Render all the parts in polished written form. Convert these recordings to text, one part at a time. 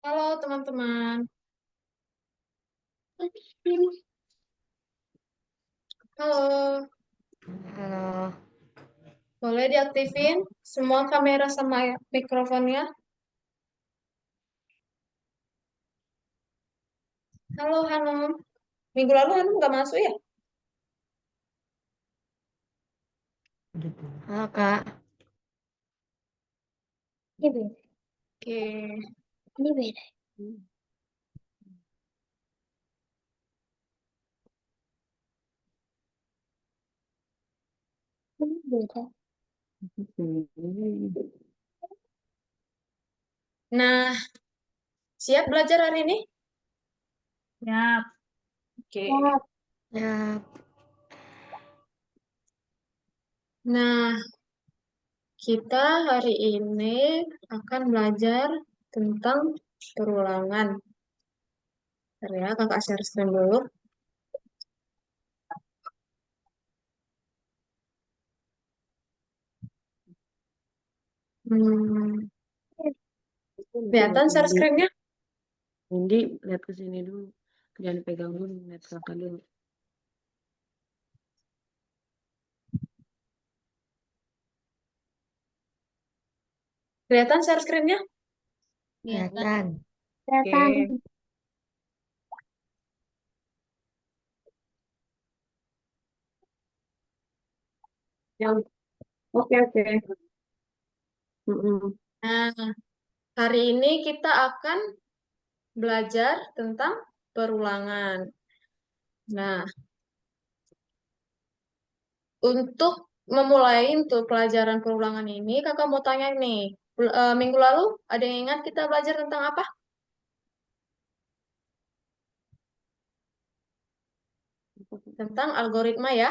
Halo teman-teman. Halo, Halo, boleh diaktifin semua kamera sama mikrofonnya? Halo Hanum. Minggu lalu Hanum nggak masuk ya? halo Kak. Ini beda. Oke. Ini beda. Ini beda. Nah, siap belajar hari ini? Siap. Oke. Ya, Nah, kita hari ini akan belajar tentang perulangan. Bentar ya, kakak share screen dulu. Hmm, kelihatan share screen-nya? Indi lihat ke sini dulu, jangan pegang dulu, lihat kakak dulu. Kelihatan share screen-nya? kelihatan. Kelihatan. Oke. Yang oke oke. Mm-mm. Nah, hari ini kita akan belajar tentang perulangan. Nah, untuk memulai untuk pelajaran perulangan ini, kakak mau tanya nih, minggu lalu ada yang ingat kita belajar tentang apa? Tentang algoritma ya,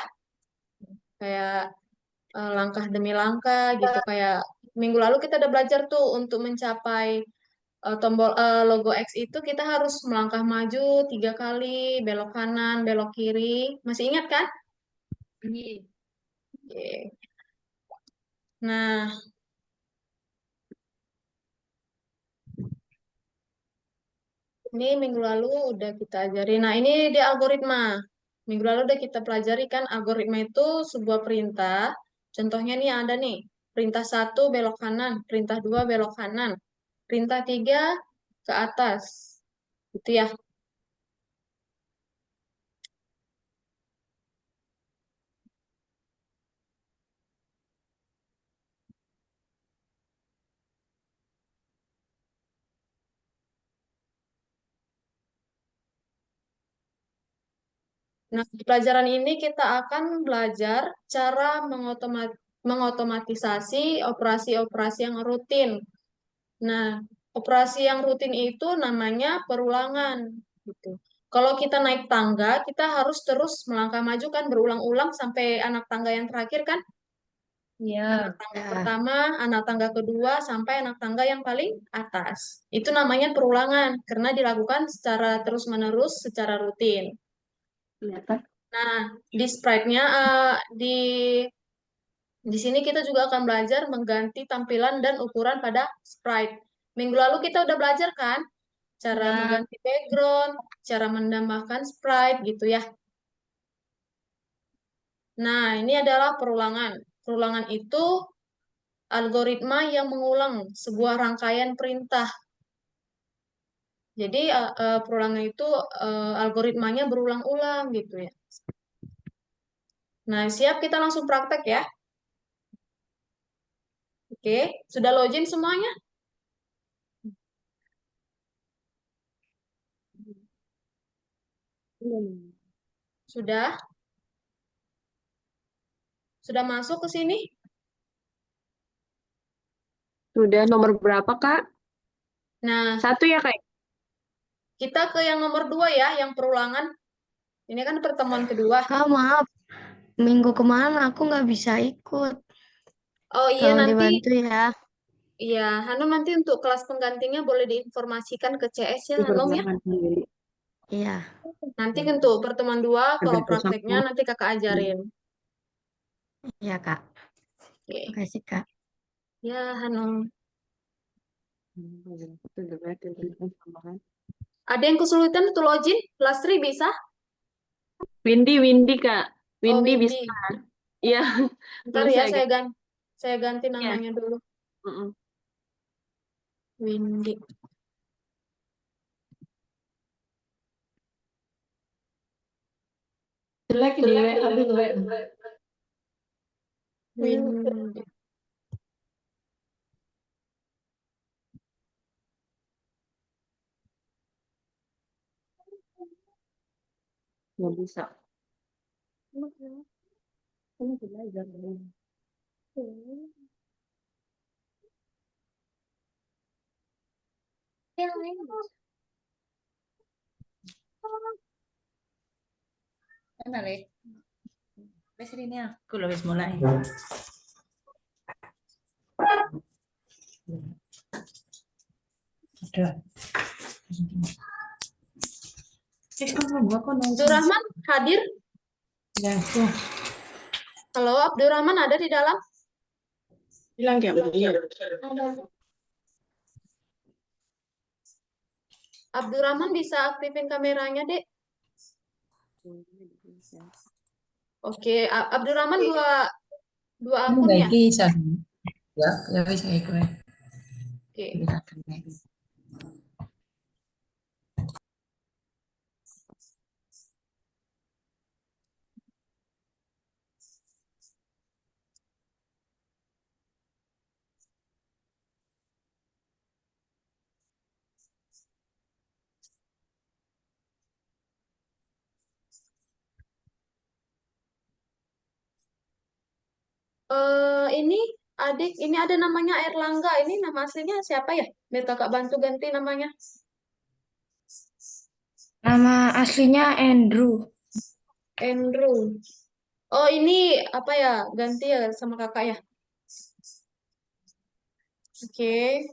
kayak langkah demi langkah gitu. Kayak minggu lalu kita udah belajar tuh untuk mencapai tombol logo X itu kita harus melangkah maju 3 kali, belok kanan, belok kiri. Masih ingat kan? Ini Oke. Nah, ini minggu lalu udah kita ajari. Nah, ini di algoritma. Minggu lalu udah kita pelajari kan algoritma itu sebuah perintah. Contohnya nih ada nih. Perintah satu belok kanan, perintah dua belok kanan, perintah tiga ke atas. Gitu ya. Nah, di pelajaran ini kita akan belajar cara mengotomatisasi operasi-operasi yang rutin. Nah, operasi yang rutin itu namanya perulangan gitu. Kalau kita naik tangga, kita harus terus melangkah maju kan berulang-ulang sampai anak tangga yang terakhir kan? Anak Ya. tangga Ya, pertama, anak tangga kedua, sampai anak tangga yang paling atas. Itu namanya perulangan karena dilakukan secara terus-menerus, secara rutin. kelihatan. Nah, di sprite-nya, di sini kita juga akan belajar mengganti tampilan dan ukuran pada sprite. Minggu lalu kita udah belajar kan? Cara Ya. mengganti background, cara menambahkan sprite gitu ya. Nah, ini adalah perulangan. Perulangan itu algoritma yang mengulang sebuah rangkaian perintah. Jadi perulangan itu algoritmanya berulang-ulang gitu ya. Nah, siap kita langsung praktek ya. Oke, sudah login semuanya? Sudah? Sudah masuk ke sini? Sudah nomor berapa kak? Nah, Satu ya kak? kita ke yang nomor 2 ya, yang perulangan. Ini kan pertemuan kedua. Kak maaf, minggu kemarin aku nggak bisa ikut. Oh iya Tolong nanti, dibantu ya. iya Hanum nanti untuk kelas penggantinya boleh diinformasikan ke CS ya Di Hanum ya. perubahan sendiri. Iya, Nanti untuk pertemuan 2 kalau Agak prakteknya sama. nanti kakak ajarin. iya Kak. Oke, Makasih Kak. ya Hanum. Itu udah berarti sama kan. Ada yang kesulitan tuh login? Lastri bisa? Windy Kak. Oh, Windy bisa. Windy. Iya, Ntar belum ya, saya ganti. saya ganti Ya. namanya dulu. Mm-mm. Windy. Jelek di WA dulu. Windy. Nggak bisa. Kamu belajar belum? Ano ulit? Bes rin niya. Kulawis mo lang. Ada. Abdurrahman hadir? Ya, tuh. Halo, Abdurrahman ada di dalam? Bilang dia iya. Abdurrahman bisa aktifin kameranya, Dek? Oke, Abdurrahman dua Ano akun ba, ya? isa. Ya, ya, isa ko eh. Oke. Binakan na yun. Ini adik, ini ada namanya Erlangga. Ini nama aslinya siapa ya? Biar kakak bantu ganti namanya. Nama aslinya Andrew. Andrew. Oh, ini apa ya? Ganti ya sama kakak ya? Oke.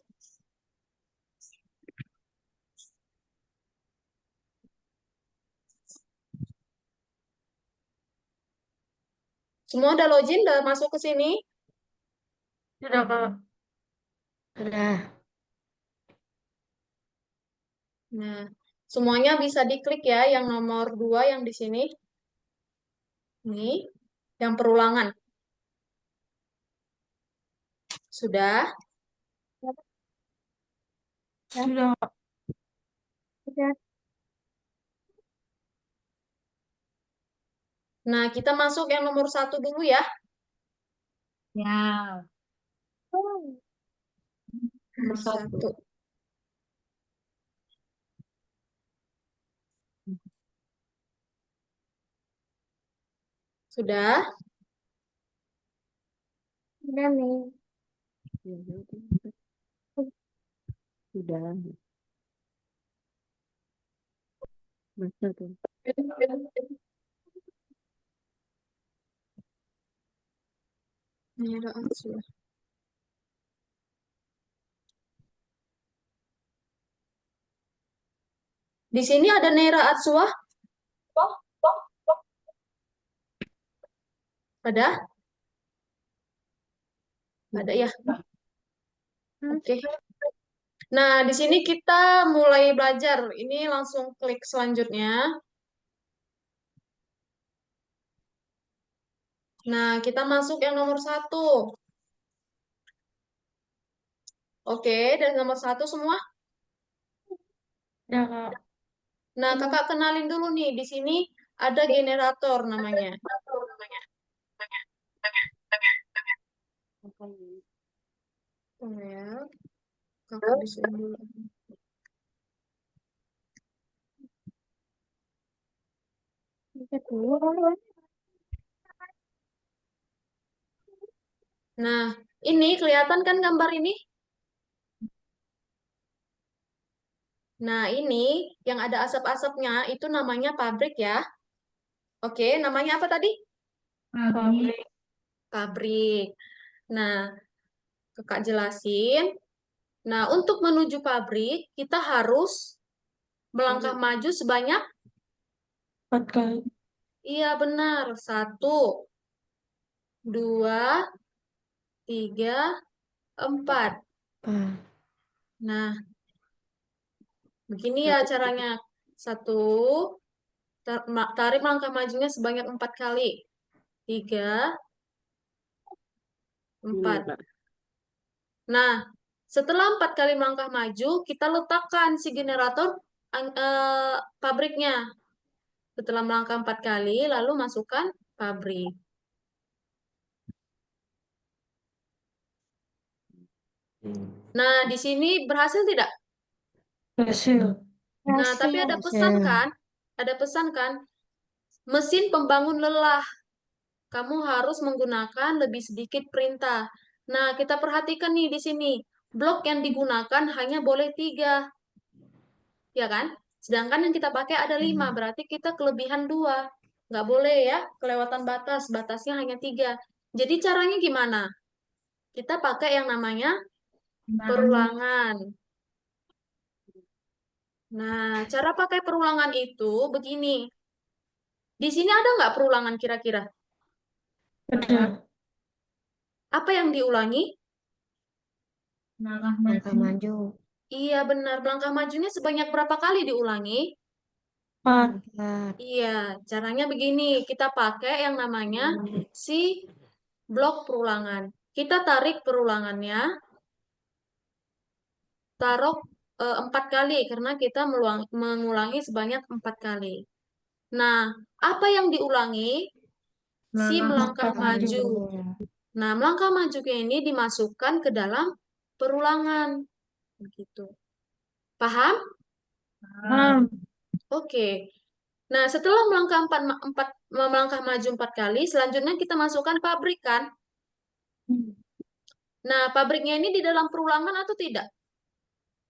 Semua udah login, udah masuk ke sini? Sudah, Kak. Sudah. Nah, semuanya bisa diklik ya, yang nomor 2 yang di sini. Ini, yang perulangan. Sudah? Sudah. Nah, kita masuk yang nomor 1 dulu ya. Ya. Nomor 1. Sudah? Udah nih. Ya, sudah. Masa tuh. Ini ada sudah. Di sini ada Nera Atsua. Ada? Ada ya. Oke. Nah, di sini kita mulai belajar. Ini langsung klik selanjutnya. Nah, kita masuk yang nomor 1. Oke, dari nomor 1 semua. Sudah, Kak. Nah, kakak kenalin dulu nih. Di sini ada generator namanya. Oh ya, kakak di sini dulu. Nah, ini kelihatan kan gambar ini? Nah, ini yang ada asap-asapnya itu namanya pabrik ya. Oke, namanya apa tadi? Pabrik. Pabrik. Nah, kakak jelasin. Nah, untuk menuju pabrik, kita harus melangkah maju sebanyak, 4 kali. iya benar, 1, 2, 3, 4. Ah. Nah, begini ya caranya. 1, tarik langkah majunya sebanyak 4 kali. 3, 4. Kak. Nah, setelah 4 kali melangkah maju, kita letakkan si generator pabriknya. Setelah melangkah 4 kali, lalu masukkan pabrik. Nah, di sini berhasil tidak? Berhasil. Nah, tapi ada pesan Berhasil. kan? Ada pesan kan? Mesin pembangun lelah. Kamu harus menggunakan lebih sedikit perintah. Nah, kita perhatikan nih di sini. Blok yang digunakan hanya boleh 3. Ya kan? Sedangkan yang kita pakai ada 5. Berarti kita kelebihan 2. Nggak boleh ya, kelewatan batas. Batasnya hanya 3. Jadi caranya gimana? Kita pakai yang namanya perulangan. Nah, cara pakai perulangan itu begini. Di sini ada nggak perulangan kira-kira? Ada. Apa yang diulangi? Langkah maju. Iya benar, langkah majunya sebanyak berapa kali diulangi? 4. Iya, caranya begini. Kita pakai yang namanya si blok perulangan. Kita tarik perulangannya, taruh 4 kali karena kita mengulangi sebanyak 4 kali. Nah, apa yang diulangi? Si melangkah maju. Nah, melangkah maju ini dimasukkan ke dalam perulangan. Begitu. Paham? Oke. Nah, setelah melangkah maju 4 kali, selanjutnya kita masukkan pabrik kan? Nah, pabriknya ini di dalam perulangan atau tidak?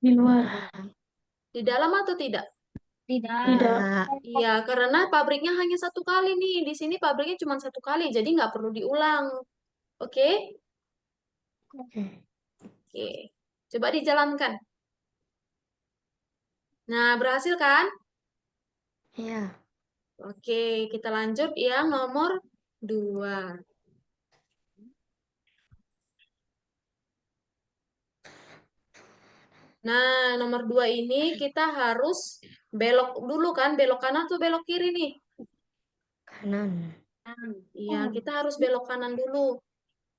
Di luar. Di dalam atau tidak? Tidak. Iya, karena pabriknya hanya 1 kali nih. Di sini pabriknya cuma 1 kali, jadi nggak perlu diulang. Oke? Oke. Coba dijalankan. Nah, berhasil kan? Ya. Oke, kita lanjut yang nomor 2. Nah, nomor 2 ini kita harus belok dulu kan? Belok kanan atau belok kiri nih? Kanan. Iya, kita harus belok kanan dulu.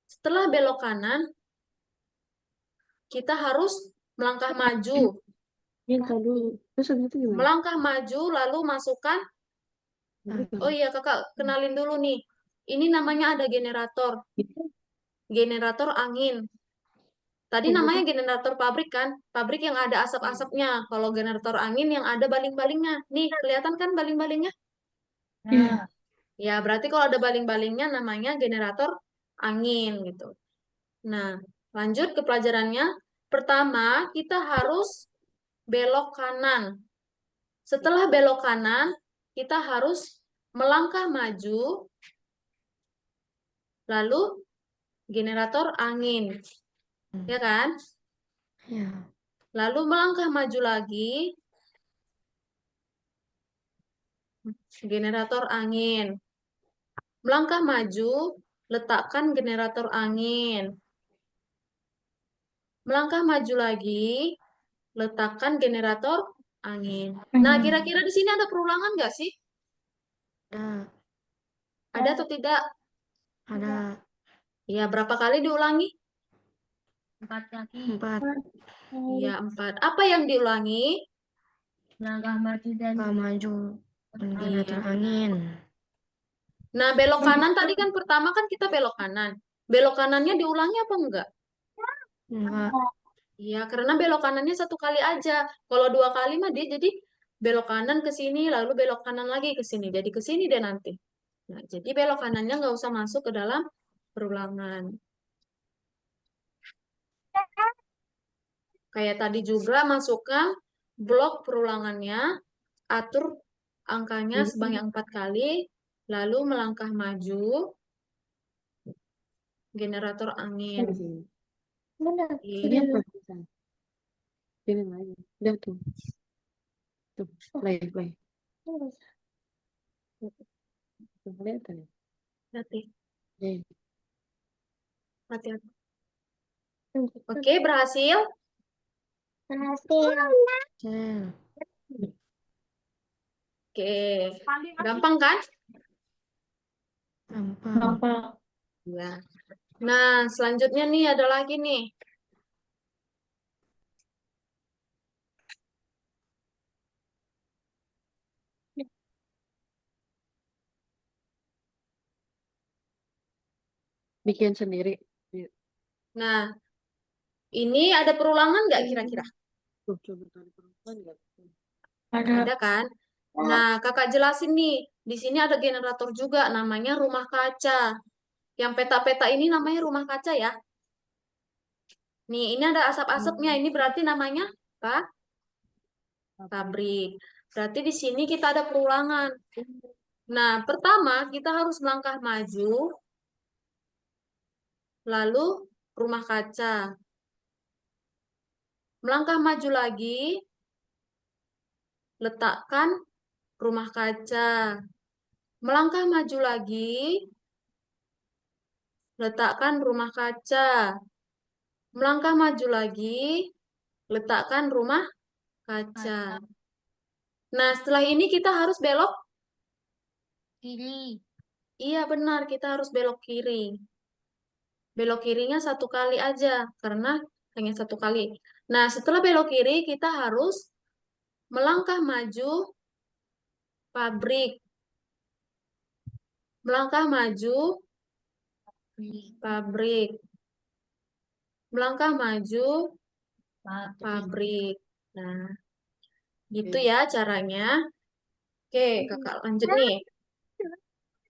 Setelah belok kanan, kita harus melangkah maju. Minta dulu. Terus habis itu gimana? Melangkah maju, lalu masukkan. Oh iya, kakak kenalin dulu nih. Ini namanya ada generator. Generator angin. Tadi namanya generator pabrik kan? Pabrik yang ada asap-asapnya. Kalau generator angin yang ada baling-balingnya. Nih, kelihatan kan baling-balingnya? Ya. Ya, berarti kalau ada baling-balingnya namanya generator angin gitu. Nah, lanjut ke pelajarannya. Pertama, kita harus belok kanan. Setelah belok kanan, kita harus melangkah maju, lalu generator angin. Ya kan? Ya. Lalu melangkah maju lagi, generator angin. Melangkah maju, letakkan generator angin. Melangkah maju lagi, letakkan generator angin. Nah, kira-kira di sini ada perulangan nggak sih? Ada. Ada atau tidak? Ada. Ya, berapa kali diulangi? 4. Ya, 4. Apa yang diulangi? Langkah maju. Generator Iya. angin. Nah, belok kanan tadi kan pertama kan kita belok kanan. Belok kanannya diulangi apa enggak? Enggak. Iya, karena belok kanannya 1 kali aja. Kalau 2 kali mah dia jadi belok kanan ke sini, lalu belok kanan lagi ke sini. Jadi ke sini deh nanti. Nah, jadi belok kanannya nggak usah masuk ke dalam perulangan. Kayak tadi juga masukkan blok perulangannya, atur angkanya sebanyak 4 kali, lalu melangkah maju, generator angin. Di sini. Iya. Ini apa? Ini lagi. Udah tuh. Tuh, play. Tuh, kelihatan ya? Hati, Nih. hati. Oke, berhasil. Cel. Oke, gampang kan? Gampang. Gampang. Ya. Nah, selanjutnya nih ada lagi nih. Bikin sendiri. Yuk. Nah, ini ada perulangan nggak kira-kira? Tuh, coba tarik perempuan nggak? Ada. Ada kan? Nah, kakak jelasin nih. Di sini ada generator juga, namanya rumah kaca. Yang peta-peta ini namanya rumah kaca ya. Nih, ini ada asap-asapnya. Ini berarti namanya apa? Pabrik. Berarti di sini kita ada perulangan. Nah, pertama kita harus melangkah maju, lalu rumah kaca. Melangkah maju lagi, letakkan rumah kaca. Melangkah maju lagi, letakkan rumah kaca. Melangkah maju lagi, letakkan rumah kaca. Nah, setelah ini kita harus belok. Kiri. Iya, benar, kita harus belok kiri. Belok kirinya satu kali aja, karena hanya satu kali. Nah, setelah belok kiri, kita harus melangkah maju pabrik. Melangkah maju pabrik. Melangkah maju pabrik. Nah, gitu ya caranya. Oke, kakak lanjut nih.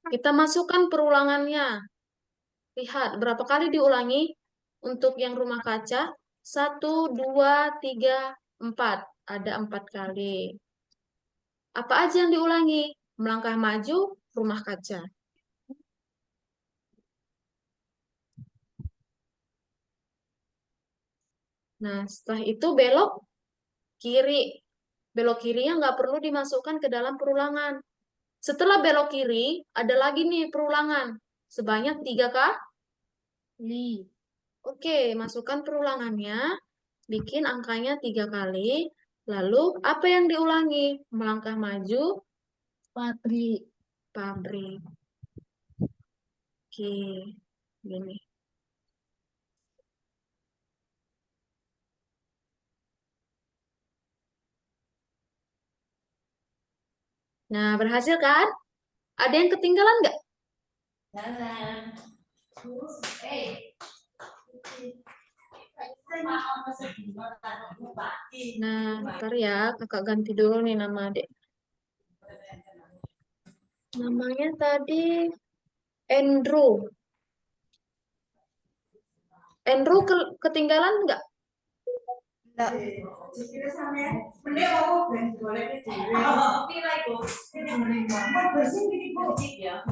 Kita masukkan perulangannya. Lihat, berapa kali diulangi untuk yang rumah kaca? 1, 2, 3, 4. Ada 4 kali. Apa aja yang diulangi? Melangkah maju, rumah kaca. Nah, setelah itu belok kiri. Belok kirinya nggak perlu dimasukkan ke dalam perulangan. Setelah belok kiri, ada lagi nih perulangan. Sebanyak 3 kali. Oke, masukkan perulangannya. Bikin angkanya 3 kali. Lalu, apa yang diulangi? Melangkah maju, Pabrik. pabrik. Oke, gini. Nah, berhasil kan? Ada yang ketinggalan nggak? Nah, ntar ya, kakak ganti dulu nih nama adik. Namanya tadi Andrew. Andrew ketinggalan nggak?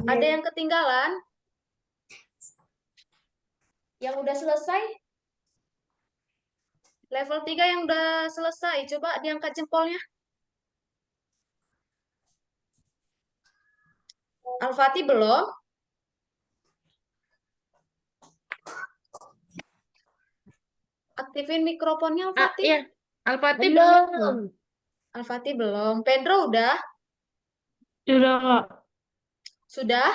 Ada yang ketinggalan? Yang udah selesai? Level 3 yang udah selesai, coba diangkat jempolnya. Al-Fatih belum? Aktifin mikrofonnya Al-Fatih. Iya, Al-Fatih belum. Al-Fatih belum. Pedro udah? Sudah, Kak. Sudah?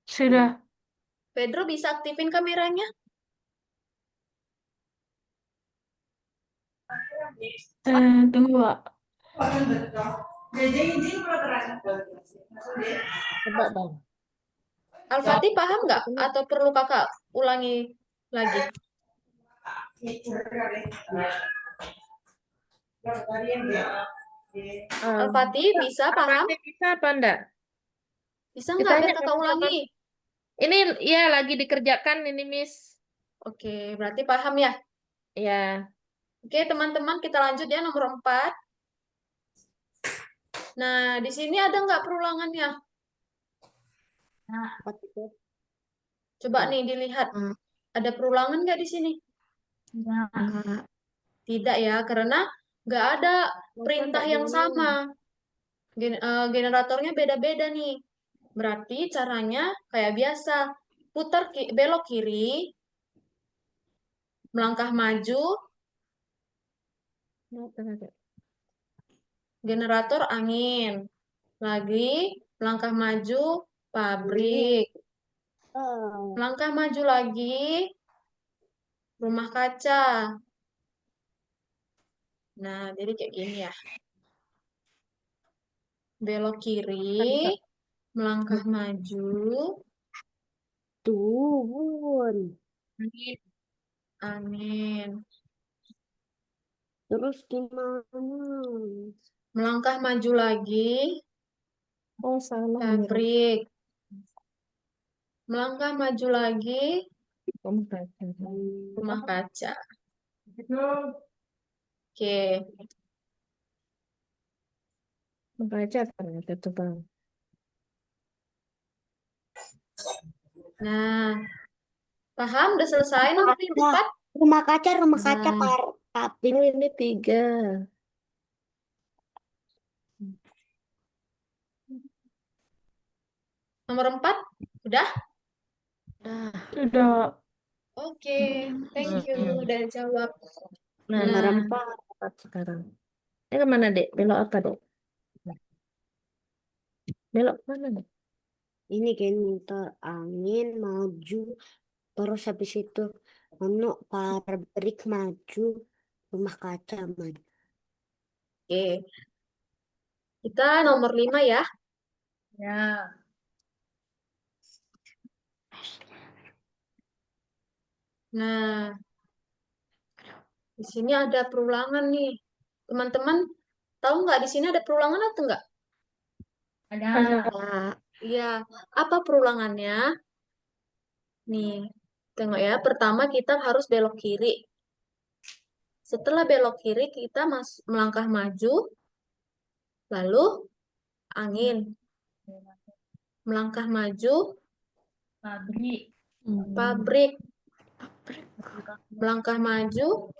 Sudah. Pedro bisa aktifin kameranya? Tunggu, Kak. Coba dong. Al-Fatih paham nggak? Atau perlu kakak ulangi lagi? Al-Fatih bisa paham? Al-Fatih bisa apa enggak? Bisa nggak biar Ditanya kakak ulangi? Ini ya lagi dikerjakan ini, Miss. Oke, berarti paham ya? Ya. Oke, teman-teman kita lanjut ya nomor 4. Nah, di sini ada nggak perulangannya? Coba nih dilihat. Ada perulangan nggak di sini? Enggak. Tidak ya, karena nggak ada perintah yang sama. Generatornya beda-beda nih. Berarti caranya kayak biasa. Belok kiri, melangkah maju, Generator angin. Lagi melangkah maju pabrik. Melangkah maju lagi rumah kaca. Nah, jadi kayak gini ya. Belok kiri, melangkah maju. Turun. Angin. Terus gimana? Melangkah maju lagi, Oh, salah. pabrik. Melangkah maju lagi, rumah kaca. Oke. Membaca ternyata tuh Bang. Nah, paham? Udah selesai nomor 4? Rumah kaca Nah. pabrik. Ini 3. Nomor 4? Udah? Sudah. Oke, thank you. Udah jawab. Nah, Nah, nomor 4 sekarang. Kemana, Dek? Belok apa, Dek? Belok mana, Dek? Ini generator angin maju. Terus habis itu pabrik maju. Rumah kaca maju. oke. Kita nomor 5 ya. Ya. Nah, di sini ada perulangan nih. Teman-teman, tahu nggak di sini ada perulangan atau enggak? Ada. Iya, apa perulangannya? Nih, tengok ya. Pertama kita harus belok kiri. Setelah belok kiri, kita melangkah maju, lalu angin. Melangkah maju, Pabrik. pabrik. Melangkah maju,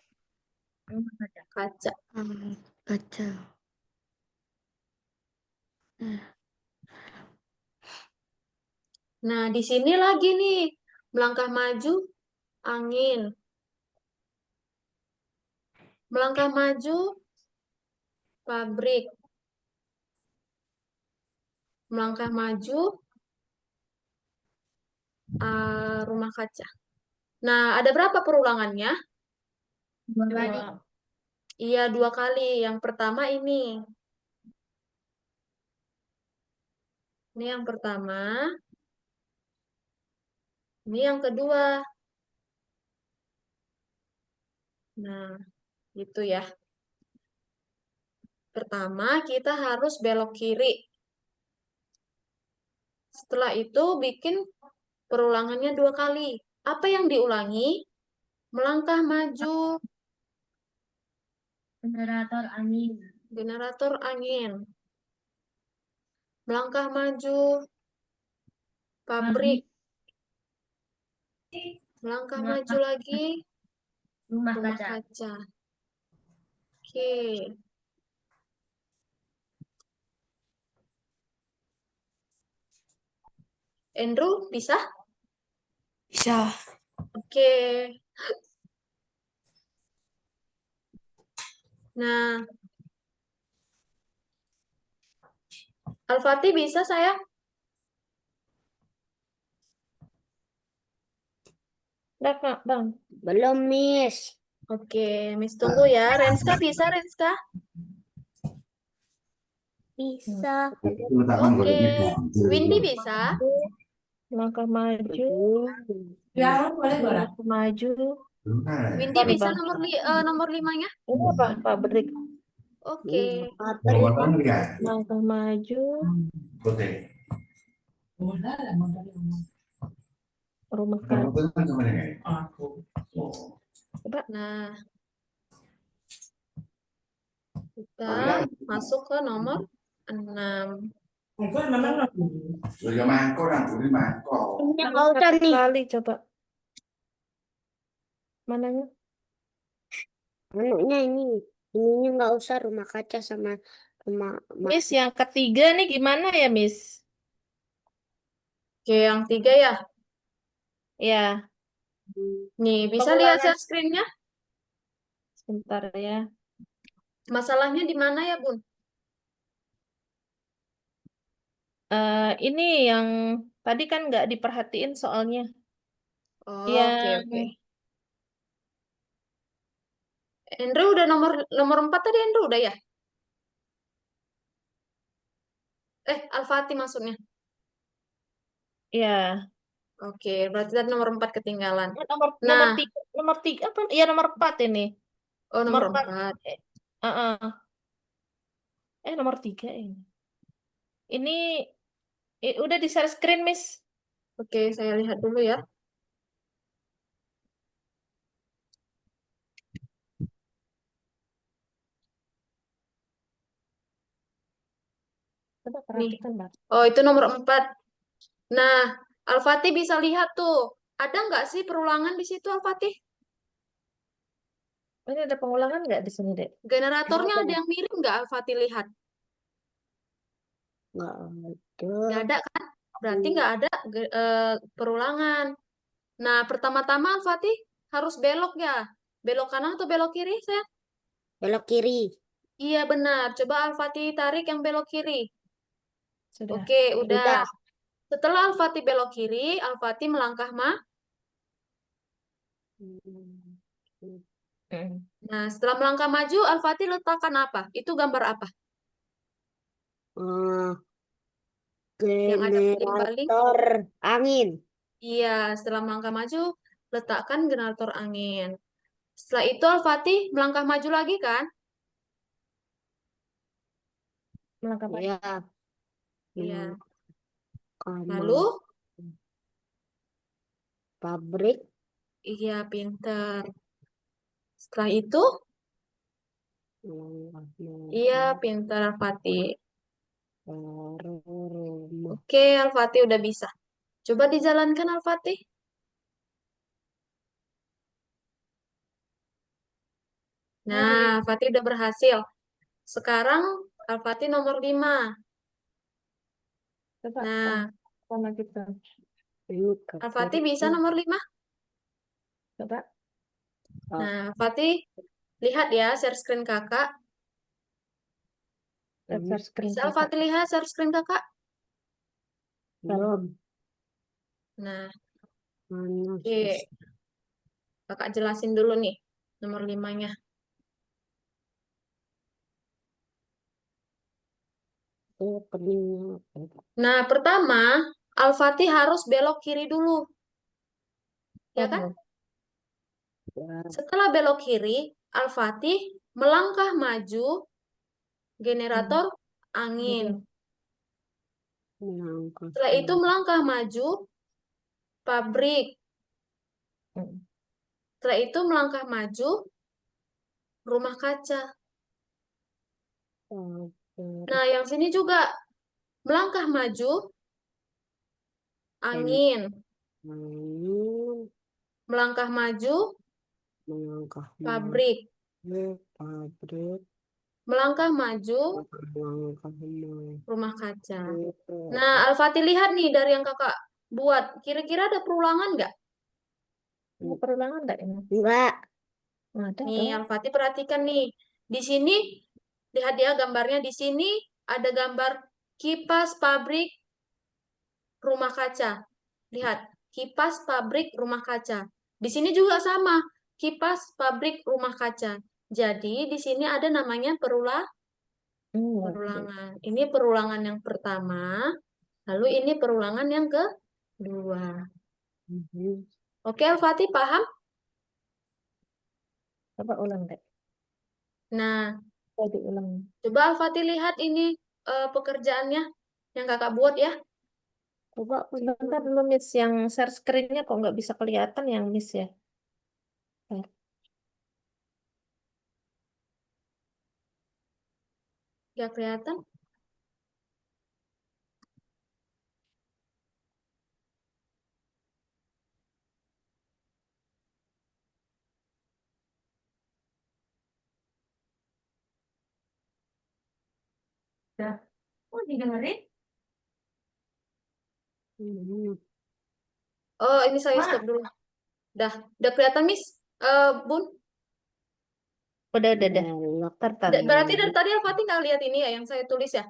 Rumah kaca. kaca. Kaca. Nah, di sini lagi nih, melangkah maju, angin. Melangkah maju, pabrik. Melangkah maju, rumah kaca. Nah, ada berapa perulangannya? Dua kali. Iya, 2 kali. Yang pertama ini. Ini yang pertama. Ini yang kedua. Nah, gitu ya. Pertama, kita harus belok kiri. Setelah itu, bikin perulangannya 2 kali. Apa yang diulangi? Melangkah maju, Generator angin. generator angin. Melangkah maju, pabrik. Melangkah maju lagi, Rumah rumah kaca. kaca. Oke. Andrew, bisa? Bisa. Oke. Nah, Al-Fatih bisa sayang? Udah, Kak, Bang. Belum, Miss. Oke, Miss tunggu ya. Renska bisa, Renska? Bisa. Oke. Windy bisa? Langkah maju. Ya, boleh, boleh. Langkah maju. Windy Apa, bisa Bang? nomor 5-nya? Ini apa? Pabrik. Oke. Langkah maju. Rumah kaca. Coba. Nah, kita masuk ke nomor 6. Ini nggak usah nih. Kali coba. Mananya? Menunya ini. Ininya nggak usah rumah kaca sama rumah. Miss, yang ketiga nih gimana ya, Miss? Oke, yang 3 ya. Ya, Nih, bisa lihat pengulangan. share screen-nya? Sebentar ya. Masalahnya di mana ya, Bun? Ini yang tadi kan nggak diperhatiin soalnya. Oke, Yang oke. Andrew udah nomor 4 tadi, Andrew udah ya? Al-Fatih maksudnya. ya Oke, berarti tadi nomor 4 ketinggalan. nomor Nah, nomor tiga apa? Iya nomor 4 ini. oh Nomor nomor 4. 4. Nomor 3 ini. Ini udah di share screen, Miss. Oke, saya lihat dulu ya. Coba Nih. perhatikan, Mbak. Oh, itu nomor 4. Nah, Al-Fatih bisa lihat tuh. Ada nggak sih perulangan di situ, Al-Fatih? Ini ada pengulangan nggak di sini, Dek? Generatornya ada yang mirip nggak, Al-Fatih lihat? Nggak Nggak ada. ada kan? Berarti nggak ada perulangan. Nah, pertama-tama Al-Fatih harus belok ya. Belok kanan atau belok kiri, saya? Belok kiri. Iya, benar. Coba Al-Fatih tarik yang belok kiri. Sudah. Oke, udah. Udah. Setelah Al-Fatih belok kiri, Al-Fatih melangkah Mm. Nah, setelah melangkah maju, Al-Fatih letakkan apa? Itu gambar apa? Eh, Yang ada baling-baling? generator angin. Iya, setelah melangkah maju, letakkan generator angin. Setelah itu Al-Fatih melangkah maju lagi kan? Melangkah maju. Ya, Iya. kamar Lalu, pabrik. iya pinter. Setelah itu, iya pinter Al-Fatih. Rumah. Oke, Al-Fatih udah bisa. Coba dijalankan Al-Fatih. Nah, Al-Fatih udah berhasil. Sekarang Al-Fatih nomor 5. Coba Nah, sama kita. Al-Fatih bisa nomor 5. Coba. Nah, Al-Fatih lihat ya share screen kakak. Share screen Bisa kakak. Al-Fatih lihat share screen kakak? Belum. Nah, Mana oke. Kakak jelasin dulu nih nomor 5-nya. peninggal. Nah, pertama, Al-Fatih harus belok kiri dulu. Ya kan? Setelah belok kiri, Al-Fatih melangkah maju generator angin. Setelah itu melangkah maju pabrik. Setelah itu melangkah maju rumah kaca. Nah, yang sini juga melangkah maju angin. Melangkah maju Melangkah pabrik. pabrik. Melangkah maju Melangkah rumah kaca. Nah, Al-Fatih lihat nih dari yang kakak buat. Kira-kira ada perulangan nggak? Ada perulangan enggak ini? enggak. Ada Nih, dong. Al-Fatih perhatikan nih. Di sini, lihat ya gambarnya. Di sini ada gambar kipas pabrik rumah kaca. Lihat, kipas pabrik rumah kaca. Di sini juga sama, kipas pabrik rumah kaca. Jadi, di sini ada namanya perulangan. Ini perulangan yang pertama, lalu ini perulangan yang kedua. Oke, Al-Fatih paham? Coba ulang deh. Nah, Coba diulang. coba Al-Fatih lihat ini pekerjaannya yang kakak buat ya. Coba sebentar dulu, Miss. Yang share screen-nya kok nggak bisa kelihatan yang Miss ya? Gak kelihatan? Dah. Oh, didengerin? Oh, ini saya Mak. stop dulu. Udah kelihatan, Miss? Bun? Udah. Belok Tar. Berarti dari tadi Al-Fatih nggak lihat ini ya yang saya tulis ya?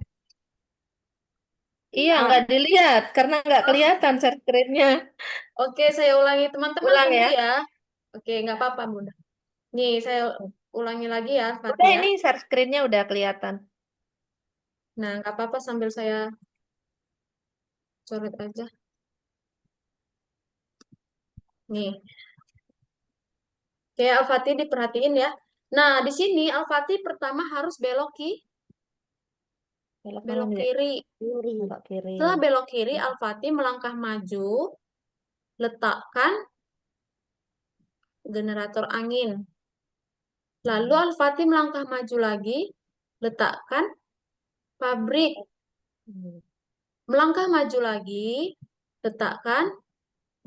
Iya, nggak dilihat karena nggak Oh, kelihatan share screen-nya. oke, saya ulangi. Teman-teman Ulang tunggu ya. ya. Oke, nggak apa-apa, Bunda. Nih, saya ulangi lagi ya, Udah Al-Fatih ya. ini share screen-nya udah kelihatan. Nah, nggak apa-apa sambil saya coret aja. Nih, kayak Al-Fatih diperhatiin ya. Nah, di sini Al-Fatih pertama harus belok Belok mana belok nih, Dek? kiri. Belok kiri. Setelah belok kiri, Al-Fatih melangkah maju, letakkan generator angin. Lalu Al-Fatih melangkah maju lagi, letakkan pabrik. Hmm. Melangkah maju lagi, letakkan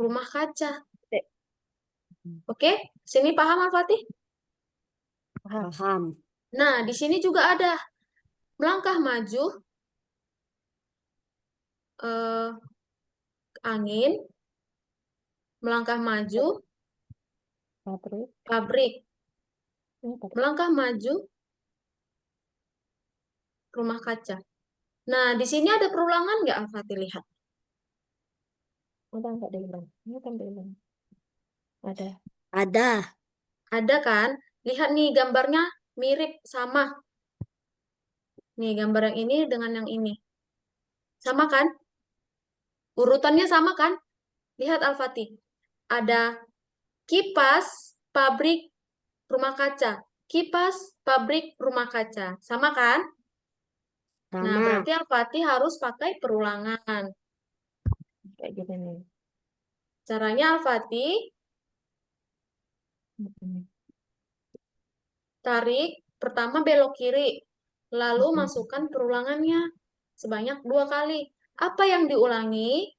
rumah kaca. Dek, Oke, sini paham Al-Fatih? paham. Nah, di sini juga ada melangkah maju, eh, angin, melangkah maju, pabrik. pabrik, Ini pabrik. melangkah maju, rumah kaca. Nah, di sini ada perulangan nggak Al-Fatih lihat? Udah nggak diulang. Ini kan diulang. Ada. Ada. Ada kan? Lihat nih gambarnya mirip sama. Nih gambar yang ini dengan yang ini. Sama kan? Urutannya sama kan? Lihat Al-Fatih. Ada kipas, pabrik, rumah kaca. Kipas, pabrik, rumah kaca. Sama kan? Nah, Sama. berarti Al-Fatih harus pakai perulangan. Kayak gini nih. Caranya Al-Fatih Hmm. tarik, pertama belok kiri, lalu Hmm. masukkan perulangannya sebanyak 2 kali. Apa yang diulangi?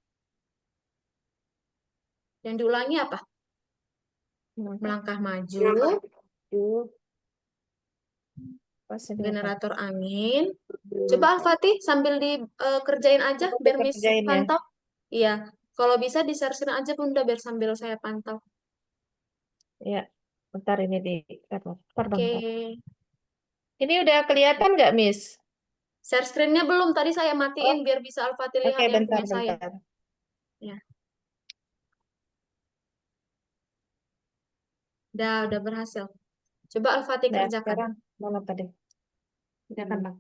Yang diulangi apa? Melangkah maju, Pas ini apa? generator angin. Coba Al-Fatih sambil dikerjain aja biar Miss Kerjain ya. pantau. Iya, kalau bisa di-share aja Bunda biar sambil saya pantau. Ya, bentar ini di. Bentar, Oke, bentar. Ini udah kelihatan nggak, Miss? share screen-nya belum. Tadi saya matiin Oh, biar bisa Al-Fatih oke, lihat yang punya saya. bentar. Ya, udah berhasil. Coba Al-Fatih Nah, kerjakan. sekarang mana tadi? Udah kan, Bang?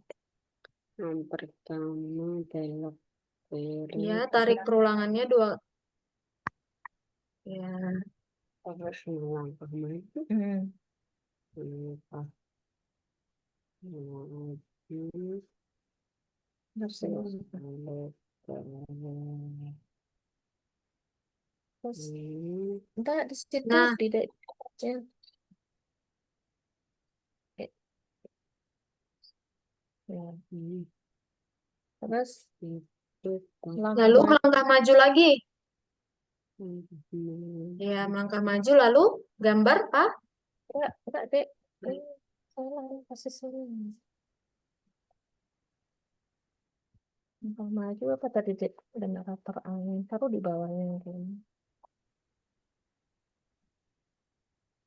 Yang pertama belok kiri. Ya, tarik perulangannya 2. Ya, Terus melangkah maju. Hmm. Melangkah maju. Terus ini. Belok kanan. Terus, Ini. enggak di situ nah, di aja. Ya. Ini. Terus Itu langkah lalu maju. melangkah maju lagi. maju. Ya, melangkah maju lalu gambar Pak. Enggak, Dek. Salah posisinya. Langkah maju apa tadi, Dek? Generator angin. Taruh di bawahnya kayaknya.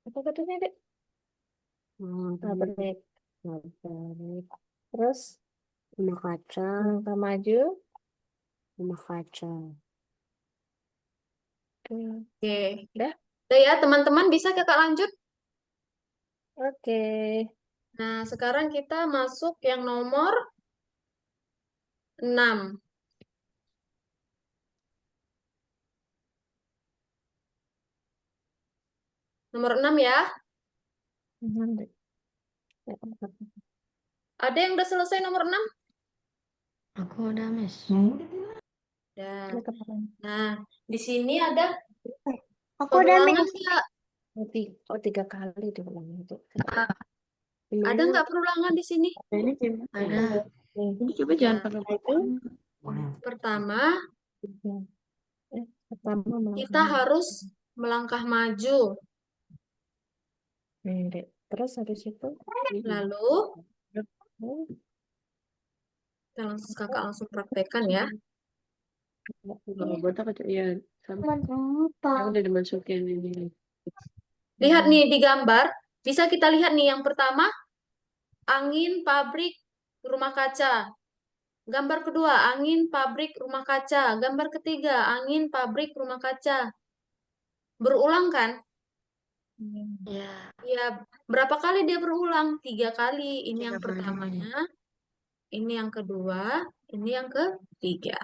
Apa tadinya, Dek? Pabrik. Pabrik. Terus Rumah kaca. langkah maju. Rumah kaca. Oke. Oke. Udah? Udah ya, teman-teman bisa Kakak lanjut? Oke. Nah, sekarang kita masuk yang nomor 6. Nomor 6 ya. Dek. Ya, Ada yang udah selesai nomor 6? Aku udah, Miss. Ya. ini kemarin. Nah, di sini ada Aku udah, perulangan Miss. nggak? Tiga kali diulang itu. Ada nggak perulangan di sini? Ini gimana? Ada. Ini coba Ya. jangan pakai botol. Pertama, Pertama kita harus melangkah maju. Dek. Terus habis itu Lalu, kakak langsung praktekkan ya. Kalau botol kecil ya sama. Yang udah dimasukin ini. Lihat nih di gambar, Bisa kita lihat nih, yang pertama, angin pabrik rumah kaca. Gambar kedua, angin pabrik rumah kaca. Gambar ketiga, angin pabrik rumah kaca. Berulang kan? Ya, Ya, berapa kali dia berulang? 3 kali. Ini 3 yang kali. pertamanya, ini yang kedua, ini yang ketiga.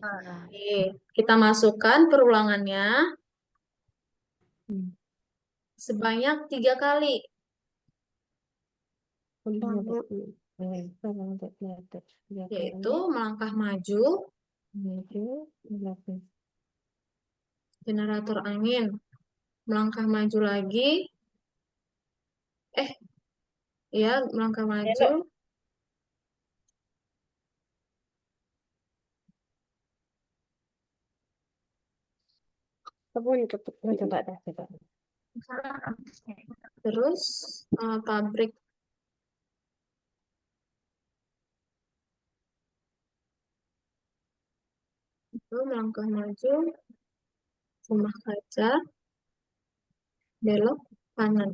Oke, kita masukkan perulangannya sebanyak 3 kali. Yaitu melangkah maju, generator angin. Melangkah maju lagi. Ya, melangkah maju. Terus pabrik itu melangkah maju, rumah kaca, belok kanan.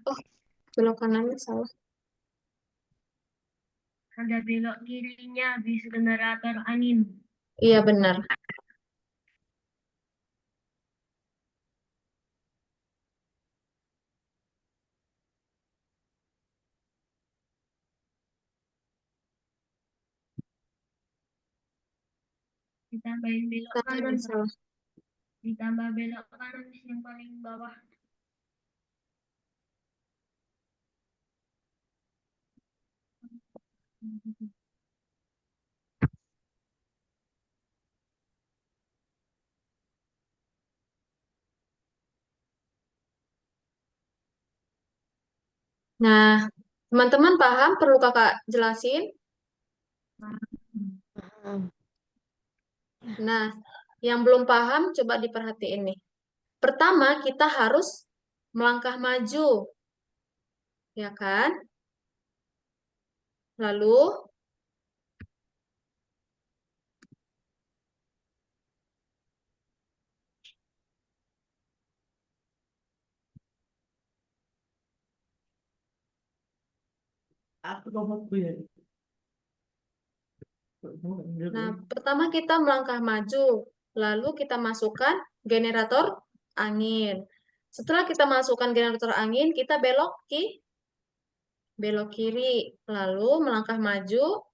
Oh, belok kanannya salah. Ada belok kirinya bis generator angin. Iya, benar. Ditambahin belok kanan. Kanannya salah. Ditambah belok kanan yang paling bawah. Nah, teman-teman paham? Perlu kakak jelasin? Nah, yang belum paham coba diperhatiin nih. Pertama, kita harus melangkah maju. Ya kan? Lalu, nah, pertama kita melangkah maju. Lalu kita masukkan generator angin. Setelah kita masukkan generator angin, kita belok kiri. Lalu melangkah maju,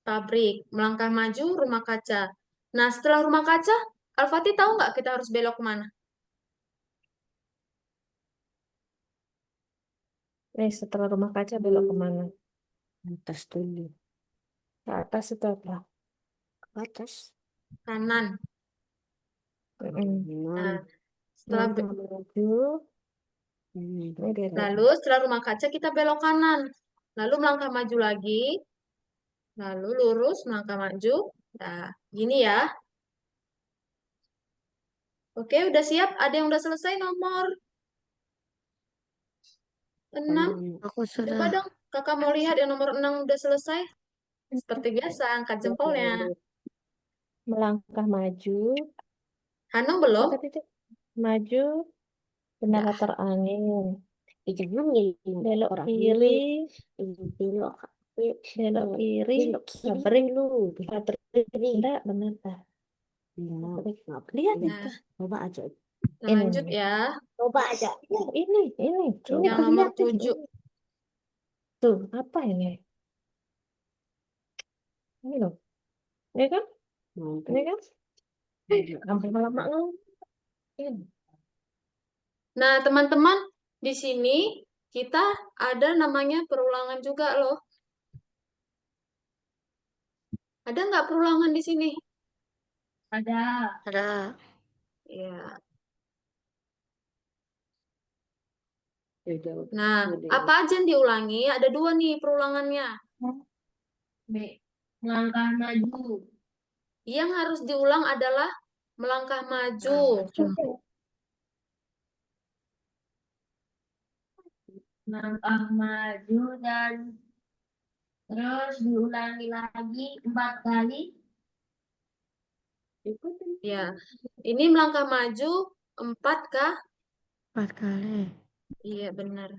pabrik. Melangkah maju, rumah kaca. Nah, setelah rumah kaca, Al-Fatih tahu nggak kita harus belok kemana? Setelah rumah kaca belok kemana? Atas dulu. Ke atas itu apa? Atas. Kanan. Nah, setelah Langkah maju. Ini dia lalu setelah rumah kaca kita belok kanan. Lalu melangkah maju lagi. Lalu lurus, melangkah maju. Nah, gini ya. Oke, udah siap? Ada yang udah selesai nomor 6? Aku Coba sudah. dong, kakak mau lihat yang nomor 6 udah selesai. Seperti biasa, angkat jempolnya. melangkah maju. Hanung belum? Apa titik? Maju generator angin. Jangan Belok orang kiri. belok Belok kiri. belok kiri. Baterai lu. Baterai. Enggak, benar. Lihat Nah, itu. Coba aja. kita lanjut ya. Coba aja. Ini Yang nomor kelihatan. 7. Tuh, apa ini? Ini loh. Ini kan? Ini kan? Sampai lama ini. Nah, teman-teman, di sini kita ada namanya perulangan juga loh. Ada nggak perulangan di sini? Ada. Ada. Ya. Udah. Nah, apa aja yang diulangi? Ada 2 nih perulangannya. B. Melangkah maju. Yang harus diulang adalah melangkah maju. Melangkah maju dan terus diulangi lagi 4 kali. Ikutin. Ya, ini melangkah maju 4 kah? 4 kali. Iya, benar.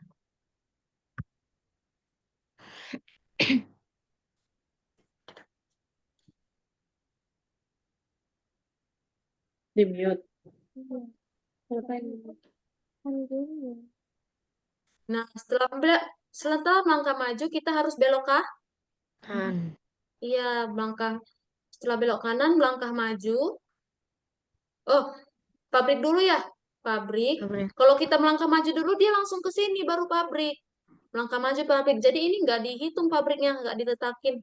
Di mute. Nah, setelah melangkah maju, kita harus belok kah? Kan. Iya, setelah belok kanan, melangkah maju. Oh, pabrik dulu ya? Pabrik. Pabrik. Kalau kita melangkah maju dulu, dia langsung ke sini, baru pabrik. Melangkah maju pabrik. Jadi ini nggak dihitung pabriknya, nggak diletakin.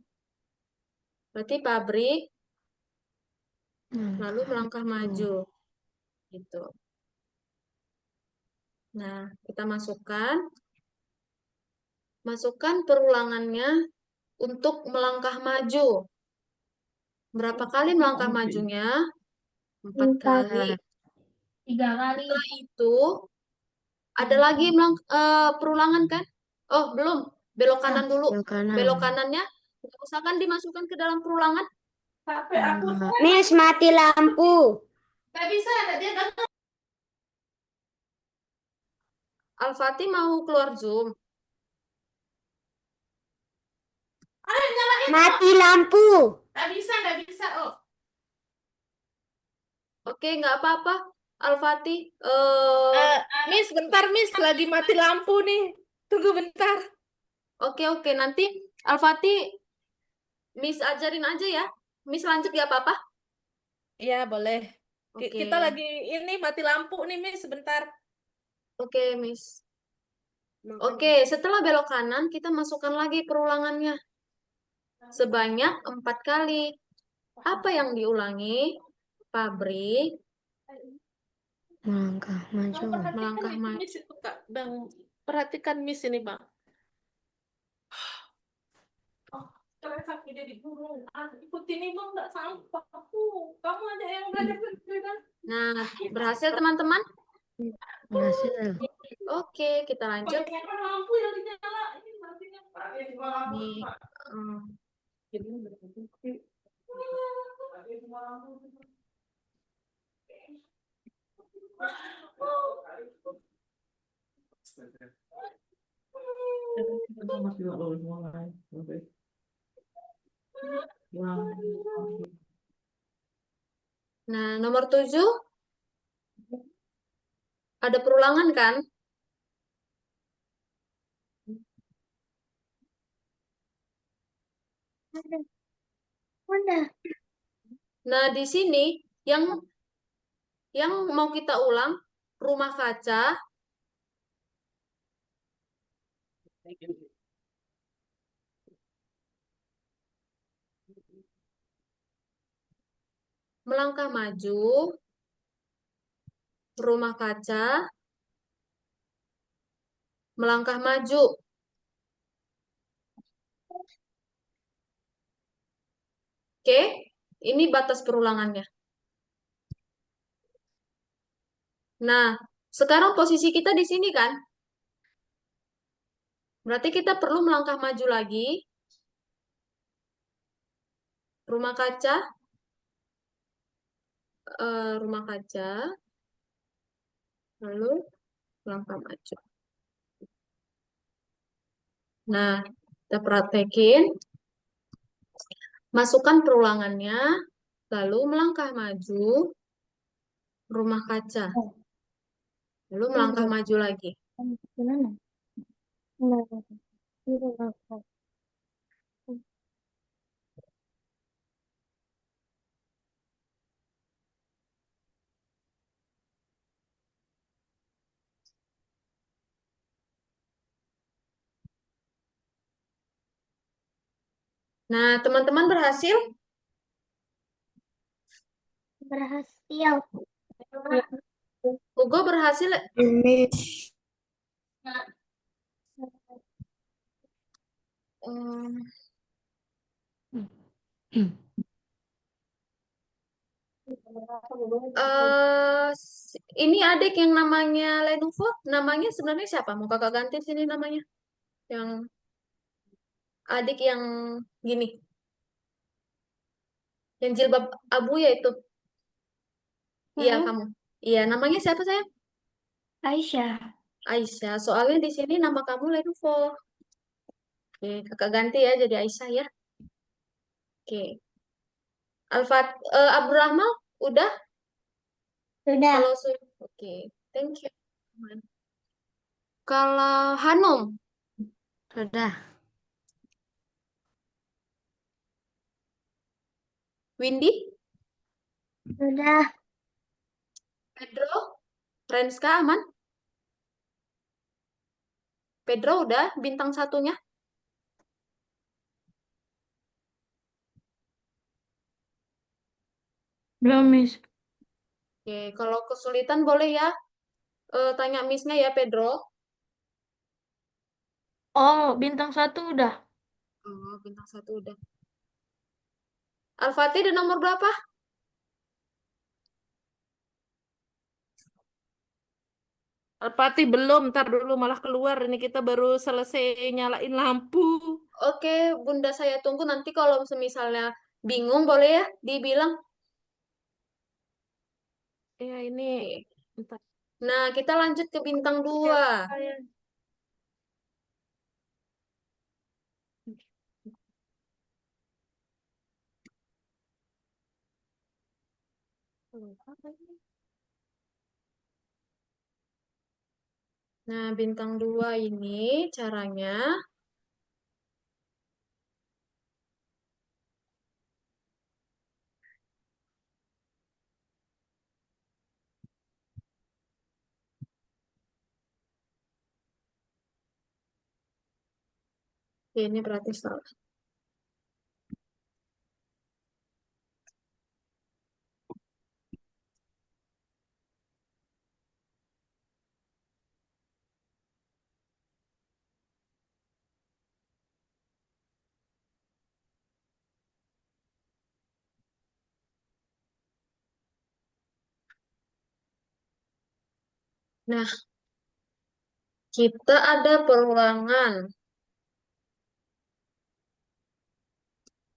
Berarti pabrik, lalu melangkah maju. Gitu. Nah, kita masukkan perulangannya untuk melangkah maju. Berapa kali melangkah majunya? 4 kali. 3 kali. Setelah itu, ada lagi perulangan kan? Oh, belum. Belok kanan dulu. Belok kanan. Belok kanannya, nggak usah kan dimasukkan ke dalam perulangan. Miss, mati lampu. Nggak bisa, dia datang. Al-Fatih mau keluar Zoom. Mati lampu. Nggak bisa. Oh, Oke, nggak apa-apa. Al-Fatih, Miss, bentar, Miss. Lagi mati lampu nih. Tunggu bentar. oke. Nanti Al-Fatih, Miss ajarin aja ya. Miss lanjut ya apa-apa? Iya, boleh. Oke. Kita lagi ini mati lampu nih, Miss. Sebentar. Oke, Miss. Oke, setelah belok kanan, kita masukkan lagi perulangannya. Sebanyak 4 kali. Apa yang diulangi? Pabrik, Melangkah maju. melangkah maju. Miss itu, Kak. Bang, perhatikan Miss ini, Bang. Oh, terus aku jadi guru. Ikut ini, Bang, nggak sampah. Kamu aja yang belajar. Nah, berhasil teman-teman? Berhasil. Oke, kita lanjut. Bagaimana lampu yang dinyala? Ini berarti Nih, Jadi berarti nah, nomor 7 ada perulangan kan? Udah. Nah, di sini yang mau kita ulang rumah kaca, melangkah maju, rumah kaca, melangkah maju. Oke, ini batas perulangannya. Nah, sekarang posisi kita di sini kan? Berarti kita perlu melangkah maju lagi. Rumah kaca, rumah kaca, lalu melangkah maju. Nah, kita praktekin. Masukkan perulangannya, lalu melangkah maju, rumah kaca. Lalu melangkah maju lagi. Nah, teman-teman berhasil? Berhasil. Hugo berhasil? Hmm, ini adik yang namanya Lenovo, namanya sebenarnya siapa? Mau kakak ganti sini namanya? Yang adik yang gini, yang jilbab abu ya itu. Iya, kamu. Iya, namanya siapa sayang? Aisyah. Aisyah. Soalnya di sini nama kamu Lenovo. Oke, kakak ganti ya jadi Aisyah ya. Oke. Abdurrahman, udah? Sudah. Kalau oke, thank you. Kalau Hanum, Sudah. Windy, Sudah. Pedro, Renska aman? Pedro udah bintang satunya. Belum, Miss. Oke, kalau kesulitan boleh ya tanya Miss-nya ya Pedro. Oh, bintang 1 udah. Oh, bintang satu udah. Al-Fatih di nomor berapa? Alpati belum, ntar dulu malah keluar. Ini kita baru selesai nyalain lampu. Oke, Bunda saya tunggu nanti kalau misalnya bingung boleh ya dibilang. Ya ini, Oke. ntar. Nah, kita lanjut ke bintang 2. Nah, bintang 2 ini caranya ini berarti salah. Nah, kita ada perulangan.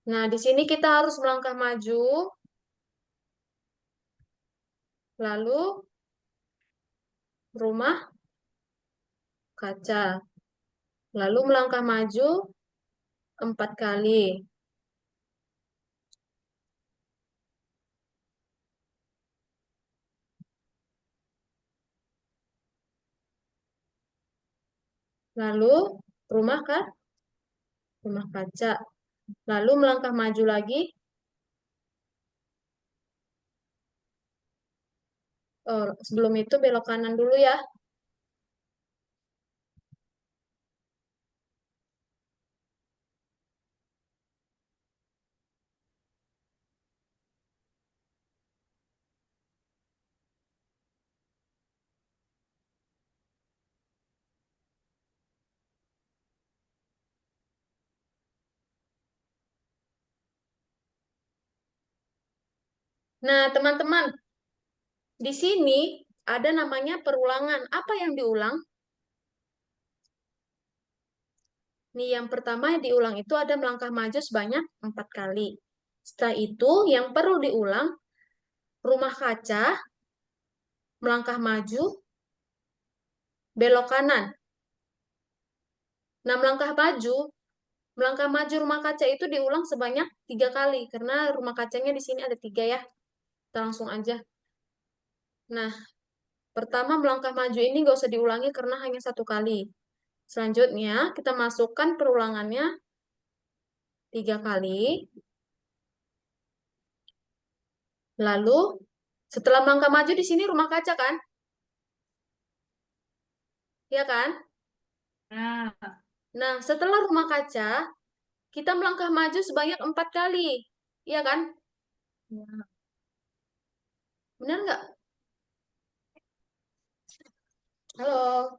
Nah, di sini kita harus melangkah maju, lalu rumah kaca, lalu melangkah maju 4 kali. Lalu rumah kan? Rumah kaca. Lalu melangkah maju lagi. Oh, sebelum itu belok kanan dulu ya. Nah, teman-teman, di sini ada namanya perulangan. Apa yang diulang? Nih, yang pertama yang diulang itu ada melangkah maju sebanyak 4 kali. Setelah itu, yang perlu diulang, rumah kaca, melangkah maju, belok kanan. Nah, melangkah maju rumah kaca itu diulang sebanyak 3 kali. Karena rumah kacanya di sini ada 3 ya. Kita langsung aja. Nah, pertama melangkah maju ini nggak usah diulangi karena hanya 1 kali. Selanjutnya, kita masukkan perulangannya 3 kali. Lalu, setelah melangkah maju di sini rumah kaca kan? Iya kan? Ya. Nah, setelah rumah kaca, kita melangkah maju sebanyak 4 kali. Iya kan? Benar nggak? Halo?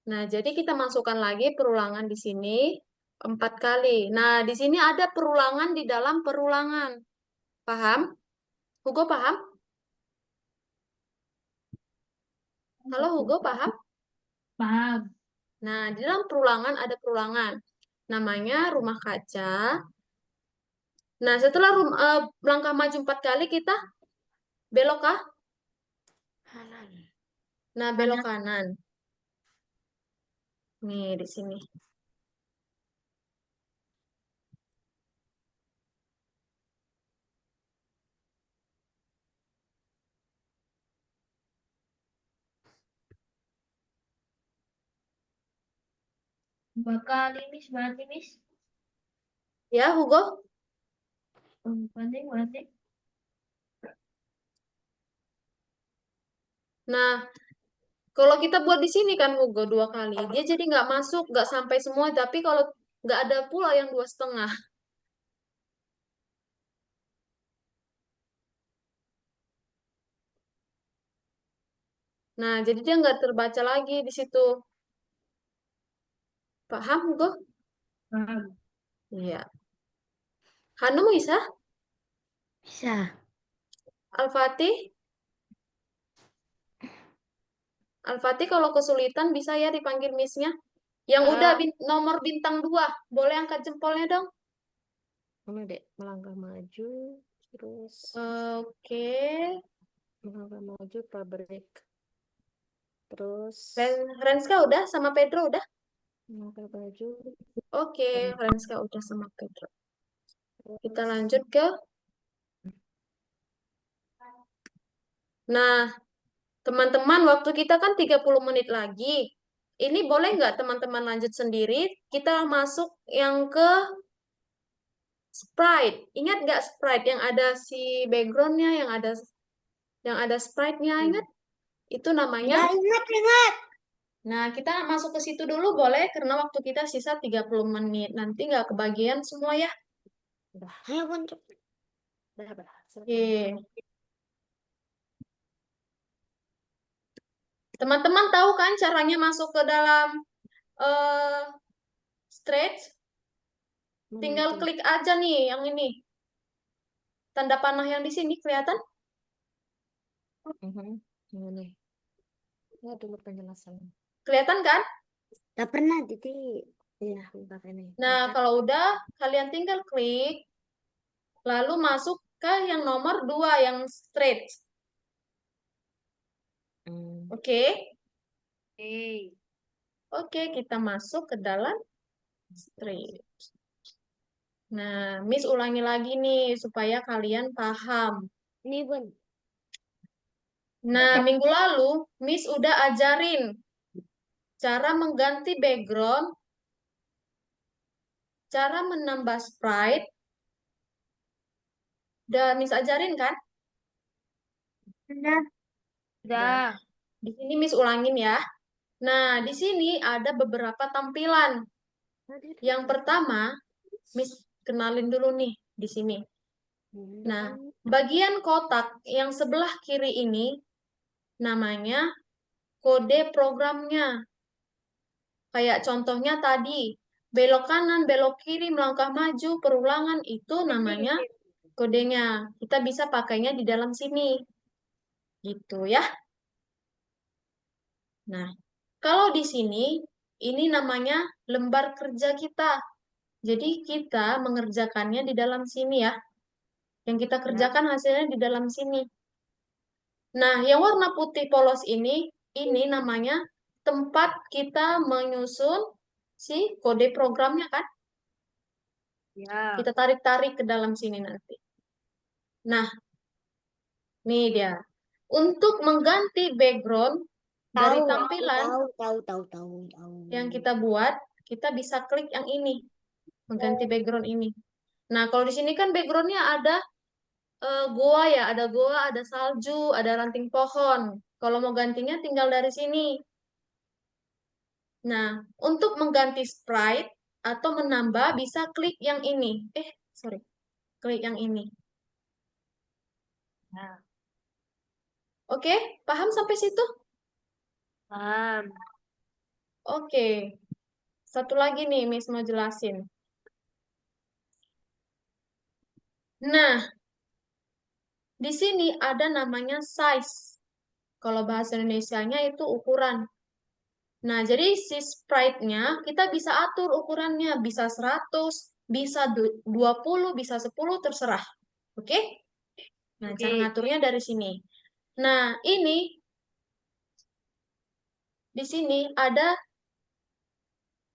Nah, jadi kita masukkan lagi perulangan di sini 4 kali. Nah, di sini ada perulangan di dalam perulangan. Paham? Hugo paham? Halo Hugo, paham? Paham. Nah, di dalam perulangan ada perulangan. Namanya rumah kaca, Nah, setelah langkah maju 4 kali, kita belok kah? Kanan. Nah, belok kanan. Nih, di sini. Dua kali, Miss. Berarti, Miss. Ya, Hugo? Berarti. Nah, kalau kita buat di sini kan, Hugo, 2 kali. Dia jadi nggak masuk, nggak sampai semua. Tapi kalau nggak ada pula yang 2,5. Nah, jadi dia nggak terbaca lagi di situ. Paham, Hugo? Paham. Iya. Hanum bisa? Bisa. Al-Fatih? Al-Fatih kalau kesulitan bisa ya dipanggil Miss-nya. Yang udah nomor bintang 2, boleh angkat jempolnya dong? Mana dek? Melangkah maju, terus Oke. melangkah maju, pabrik. Terus Renska udah sama Pedro udah? melangkah maju, Oke, Renska udah sama Pedro. Kita terus lanjut ke. Nah, teman-teman, waktu kita kan 30 menit lagi. Ini boleh nggak teman-teman lanjut sendiri? Kita masuk yang ke sprite. Ingat nggak sprite yang ada si backgroundnya, yang ada sprite-nya, ingat? Itu namanya. Ingat. Nah, kita masuk ke situ dulu boleh, karena waktu kita sisa 30 menit. Nanti nggak kebagian semua ya. Ayo, Kuncup. berhasil. Oke. Teman-teman tahu kan caranya masuk ke dalam stretch? Tinggal klik aja nih yang ini. Tanda panah yang di sini kelihatan? Ini. Ya dulu penjelasan. Kelihatan kan? Gak pernah, Titi. Iya, bentar ini. Nah, kalau udah, kalian tinggal klik. Lalu masuk ke yang nomor 2, yang stretch. Oke? Oke, kita masuk ke dalam stretch. Nah, Miss ulangi lagi nih, supaya kalian paham. Ini, Bun. Nah, minggu lalu, Miss udah ajarin cara mengganti background, cara menambah sprite. Udah Miss ajarin kan? Udah. Di sini Miss ulangin ya. Nah, di sini ada beberapa tampilan. Yang pertama, Miss kenalin dulu nih di sini. Nah, bagian kotak yang sebelah kiri ini namanya kode programnya. Kayak contohnya tadi, belok kanan, belok kiri, melangkah maju, perulangan, itu namanya kodenya. Kita bisa pakainya di dalam sini. Gitu ya. Nah, kalau di sini, ini namanya lembar kerja kita. Jadi kita mengerjakannya di dalam sini ya. Yang kita kerjakan hasilnya di dalam sini. Nah, yang warna putih polos ini namanya tempat kita menyusun si kode programnya kan. Ya. Kita tarik-tarik ke dalam sini nanti. Nah, nih dia. Untuk mengganti background dari tampilan Tahu. yang kita buat, kita bisa klik yang ini. Mengganti background ini. Nah, kalau di sini kan backgroundnya ada goa ya, ada goa, ada salju, ada ranting pohon. Kalau mau gantinya tinggal dari sini. Nah, untuk mengganti sprite atau menambah bisa klik yang ini. Sorry. Klik yang ini. Nah. Oke, paham sampai situ? Paham. Oke. Satu lagi nih, Miss mau jelasin. Nah, di sini ada namanya size. Kalau bahasa Indonesianya itu ukuran. Nah, jadi si sprite-nya kita bisa atur ukurannya. Bisa 100, bisa 20, bisa 10, terserah. Oke? Nah, cara ngaturnya dari sini. Nah, ini di sini ada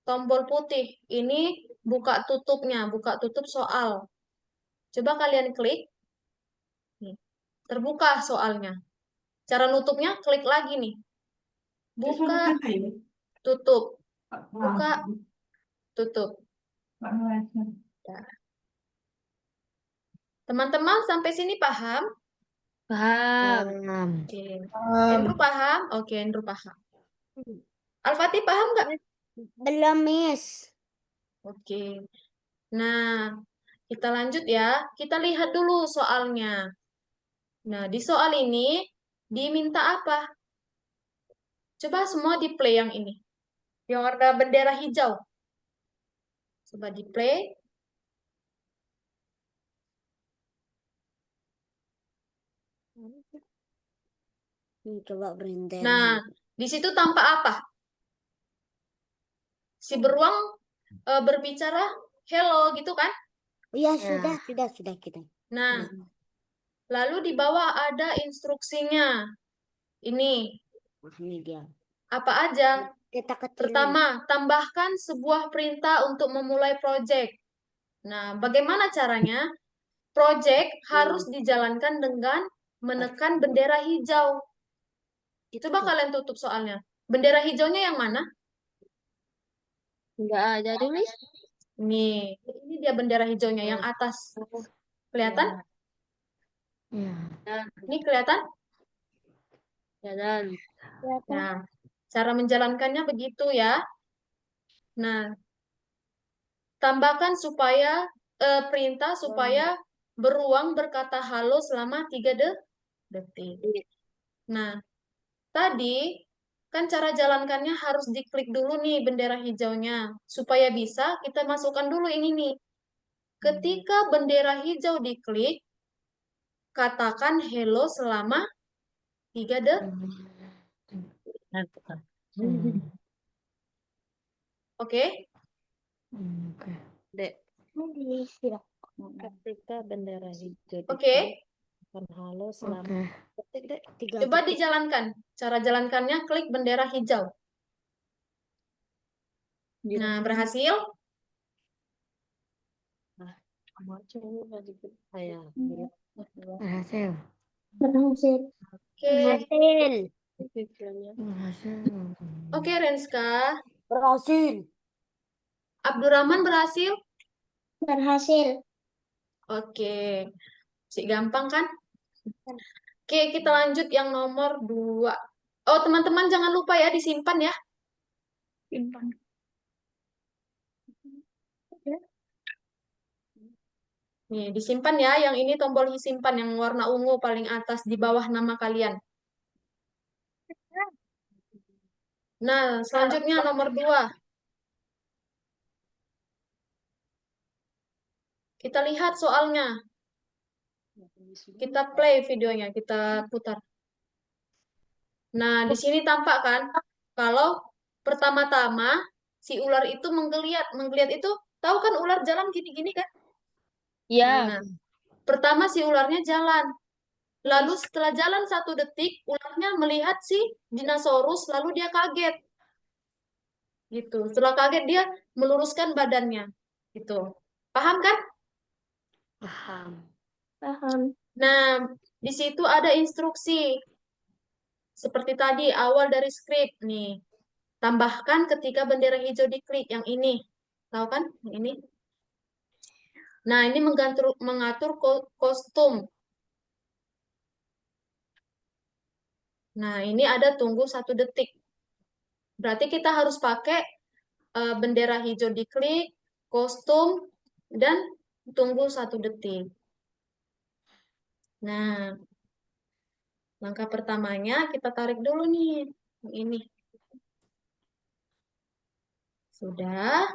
tombol putih. Ini buka tutupnya, buka tutup soal. Coba kalian klik. Nih, terbuka soalnya. Cara nutupnya klik lagi nih. Buka, tutup. Buka, tutup. Ya. Teman-teman sampai sini paham? Paham. Oke. Andrew paham? Oke, Andrew paham. Al-Fatih paham nggak? Belum, Miss. Oke. Nah, kita lanjut ya. Kita lihat dulu soalnya. Nah, di soal ini diminta apa? Coba semua di play yang ini. Yang warna bendera hijau. Coba di play. Coba bendera. Nah, di situ tampak apa? Si beruang berbicara hello gitu kan? Iya, Ya. sudah kita. Nah, lalu di bawah ada instruksinya. Ini Ini dia. apa aja? Kita kecilin. Pertama, tambahkan sebuah perintah untuk memulai proyek. Nah, bagaimana caranya? Proyek harus dijalankan dengan menekan bendera hijau. Coba kalian tutup soalnya. Bendera hijaunya yang mana? Enggak ada tulis. Nih, ini dia bendera hijaunya yang atas. Kelihatan? Ya. Ini kelihatan? Jalan. Nah, cara menjalankannya begitu ya. Nah, tambahkan perintah supaya beruang berkata halo selama 3 detik. Nah, tadi kan cara jalankannya harus diklik dulu nih bendera hijaunya. Supaya bisa kita masukkan dulu yang ini. Ketika bendera hijau diklik, katakan hello selama 3 detik. Oke? Oke. Dek, ketika bendera hijau Oke. diklik, halo selama Oke. detik, Dek. 3 Coba detik. dijalankan. Cara jalankannya klik bendera hijau. Nah, berhasil? Saya Berhasil. Oke. Berhasil. Oke, Renska. Berhasil. Abdurrahman berhasil? Berhasil. Oke. Si gampang kan? Oke, kita lanjut yang nomor 2. Oh, teman-teman jangan lupa ya disimpan ya. Nih, disimpan ya. Yang ini tombol simpan yang warna ungu paling atas di bawah nama kalian. Nah, selanjutnya nomor 2. Kita lihat soalnya. Kita play videonya, kita putar. Nah, di sini tampak kan, kalau pertama-tama si ular itu menggeliat. Menggeliat itu, tahu kan ular jalan gini-gini kan? Iya. Nah, pertama si ularnya jalan. Lalu setelah jalan 1 detik, ularnya melihat si dinosaurus, lalu dia kaget. Gitu. Setelah kaget dia meluruskan badannya. Gitu. Paham kan? Paham. Nah, di situ ada instruksi. Seperti tadi, awal dari skrip. Nih, tambahkan ketika bendera hijau diklik. Yang ini. Tahu kan? Yang ini. Nah, ini mengatur kostum. Nah, ini ada tunggu 1 detik. Berarti kita harus pakai bendera hijau diklik, kostum, dan tunggu 1 detik. Nah, langkah pertamanya kita tarik dulu nih. Yang ini. Sudah.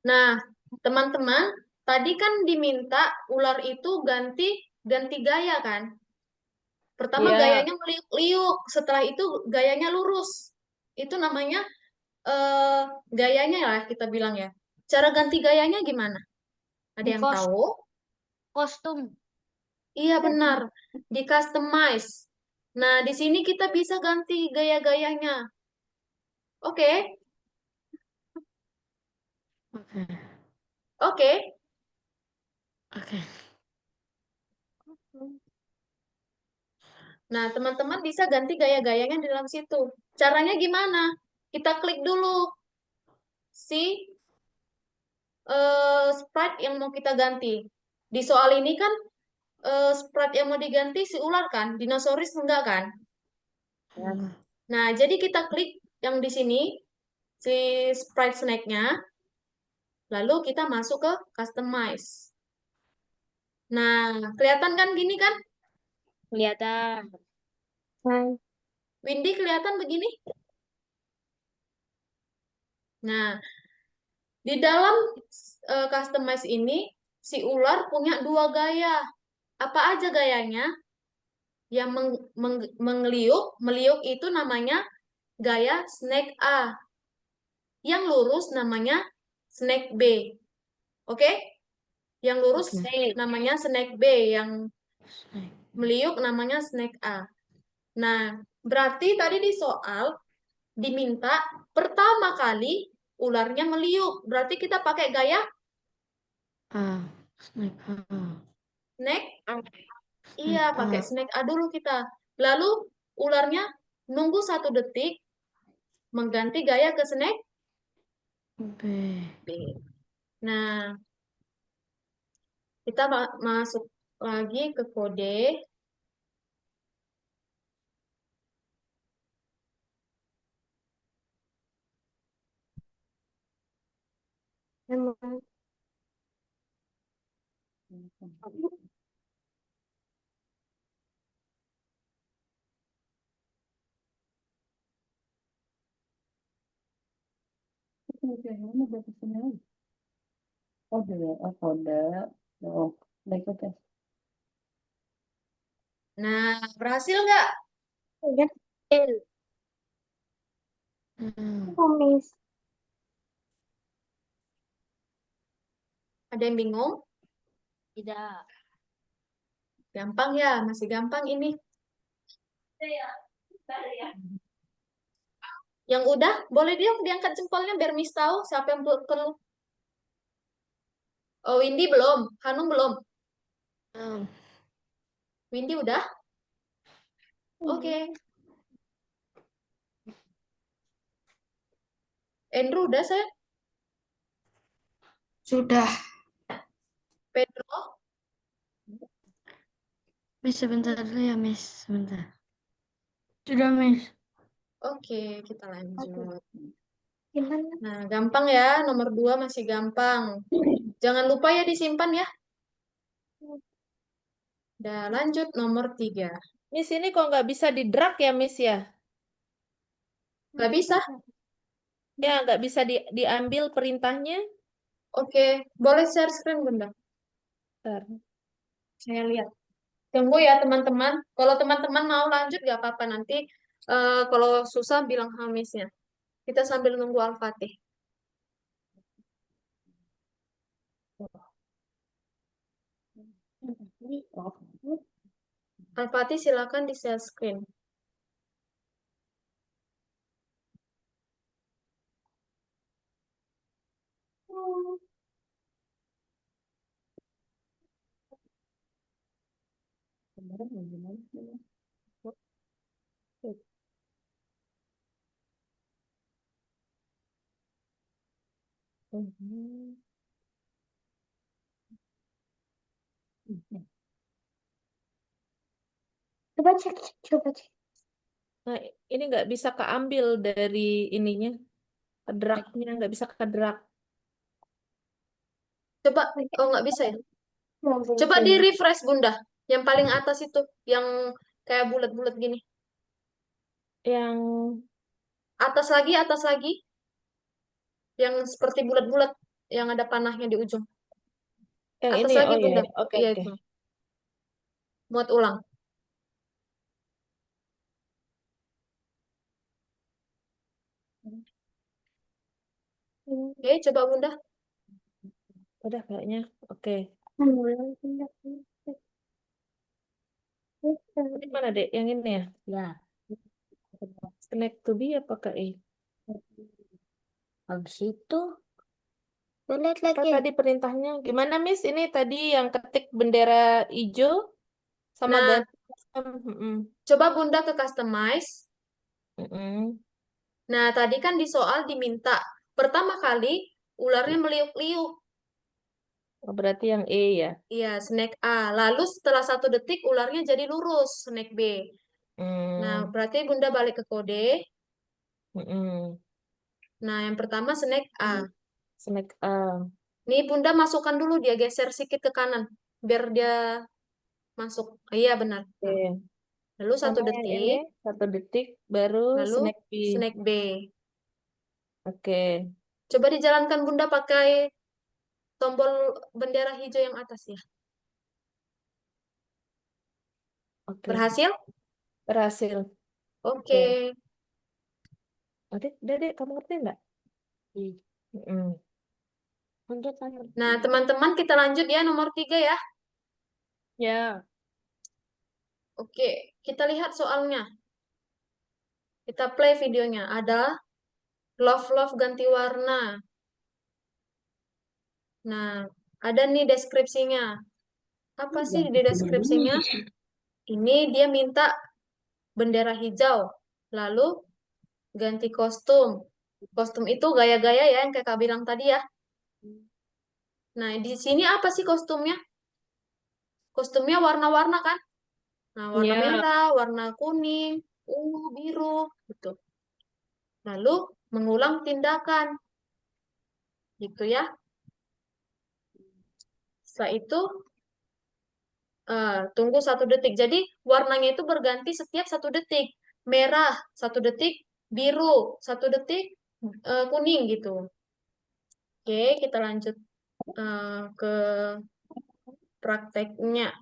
Nah, teman-teman, tadi kan diminta ular itu ganti ganti gaya kan. Pertama Iya. gayanya meliuk-liuk, setelah itu gayanya lurus. Itu namanya gayanya lah kita bilang ya. Cara ganti gayanya gimana? Ada Di yang tahu? kostum. Iya benar, di customize. Nah, di sini kita bisa ganti gaya-gayanya. Oke, Oke. oke. Oke. Nah, teman-teman bisa ganti gaya-gayanya di dalam situ. Caranya gimana? Kita klik dulu si sprite yang mau kita ganti. Di soal ini kan sprite yang mau diganti si ular kan, dinosaurus enggak kan? Ya. Nah, jadi kita klik yang di sini si sprite snack-nya, lalu kita masuk ke customize. Nah, kelihatan kan gini kan? Kelihatan. Windy kelihatan begini? Nah, di dalam customize ini si ular punya dua gaya. Apa aja gayanya? Yang mengeliuk, meliuk itu namanya gaya snack A. Yang lurus namanya snack B. Oke? Yang lurus Oke. namanya snack B, yang meliuk namanya snack A. Nah, berarti tadi di soal diminta pertama kali ularnya meliuk. Berarti kita pakai gaya Snack A. snack. Iya, Snack pakai A. snack A dulu kita. Lalu ularnya nunggu 1 detik mengganti gaya ke snack B. B. Nah, kita masuk lagi ke kode. Nah, berhasil nggak? Ada yang bingung? Tidak. Gampang ya, masih gampang ini. Yang udah, boleh dia diangkat jempolnya biar Miss tahu siapa yang perlu. Oh, Windy belum, Hanum belum. Windy udah? Oke. Andrew udah, saya? Sudah. Pedro? Miss sebentar dulu ya, Miss. Sebentar. Sudah, Miss. Oke, kita lanjut. Gimana? Nah, gampang ya, nomor 2 masih gampang. Jangan lupa ya disimpan ya. Udah lanjut nomor 3. Miss ini kok nggak bisa di drag ya Miss ya? Nggak bisa? Ya nggak bisa diambil perintahnya. Oke, boleh share screen Bunda. Bentar. Saya lihat. Tunggu ya teman-teman. Kalau teman-teman mau lanjut nggak apa-apa nanti. Kalau susah bilang Hamisnya. Kita sambil nunggu Al-Fatih. Al-Fatih silakan di share screen. Coba cek, coba cek. Nah, ini nggak bisa keambil dari ininya. Dragnya nggak bisa ke drag. Coba, oh nggak bisa ya? Coba di refresh Bunda. Yang paling atas itu, yang kayak bulat-bulat gini. Yang Atas lagi, yang seperti bulat-bulat, yang ada panahnya di ujung. yang Atas ini lagi oh ya, Bunda. oke Iya oke. itu. Muat ulang. Oke, coba Bunda. Udah kayaknya. Oke. Ini mana, Dek? Yang ini ya? Ya. Snack to be apa Kak E? Habis itu, lihat Apa lagi. tadi perintahnya? Gimana, Miss? Ini tadi yang ketik bendera hijau sama Nah, ganti custom. coba Bunda ke customize. Nah, tadi kan di soal diminta. Pertama kali ularnya meliuk-liuk. Oh, berarti yang E ya? Iya, snack A. Lalu setelah 1 detik ularnya jadi lurus, snack B. Nah, Hmm. berarti Bunda balik ke kode. Mm-mm. Nah, yang pertama snack A. Snack A. Nih Bunda masukkan dulu, dia geser sedikit ke kanan. Biar dia masuk. Iya, benar. Oke. Lalu Sama 1 yang ini detik. 1 detik baru Lalu snack B. snack B. Oke. Coba dijalankan Bunda pakai tombol bendera hijau yang atas ya. Oke. Berhasil? Berhasil. Oke. Adik, Dek, kamu ngerti nggak? Lanjut, lanjut. Nah, teman-teman kita lanjut ya nomor 3 ya. Ya. Oke, kita lihat soalnya. Kita play videonya. Ada love ganti warna. Nah, ada nih deskripsinya. Apa sih di deskripsinya? Ini dia minta bendera hijau. Lalu ganti kostum. Kostum itu gaya-gaya ya yang kayak Kak bilang tadi ya. Nah, di sini apa sih kostumnya? Kostumnya warna-warna kan? Nah, warna Ya. merah, warna kuning, ungu, biru, gitu. Lalu mengulang tindakan, gitu ya. Setelah itu tunggu 1 detik. Jadi warnanya itu berganti setiap 1 detik. Merah 1 detik, biru 1 detik, kuning gitu. Oke, kita lanjut ke prakteknya.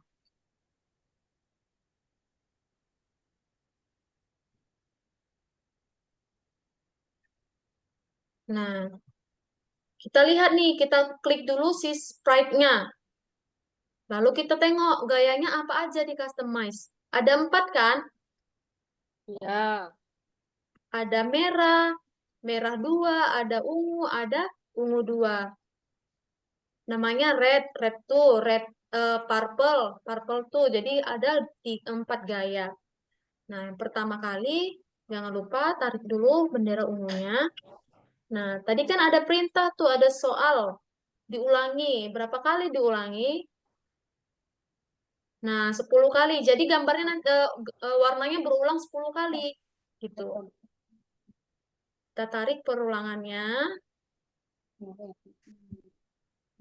Nah, kita lihat nih, kita klik dulu si sprite-nya. Lalu kita tengok gayanya apa aja di customize. Ada 4 kan? Ya. Ada merah, merah 2, ada ungu 2. Namanya red 2, red purple 2. Jadi ada 4 gaya. Nah, yang pertama kali, jangan lupa tarik dulu bendera ungunya. Nah, tadi kan ada perintah tuh, ada soal. Diulangi. Berapa kali diulangi? Nah, 10 kali. Jadi gambarnya nanti, warnanya berulang 10 kali. Gitu. Kita tarik perulangannya.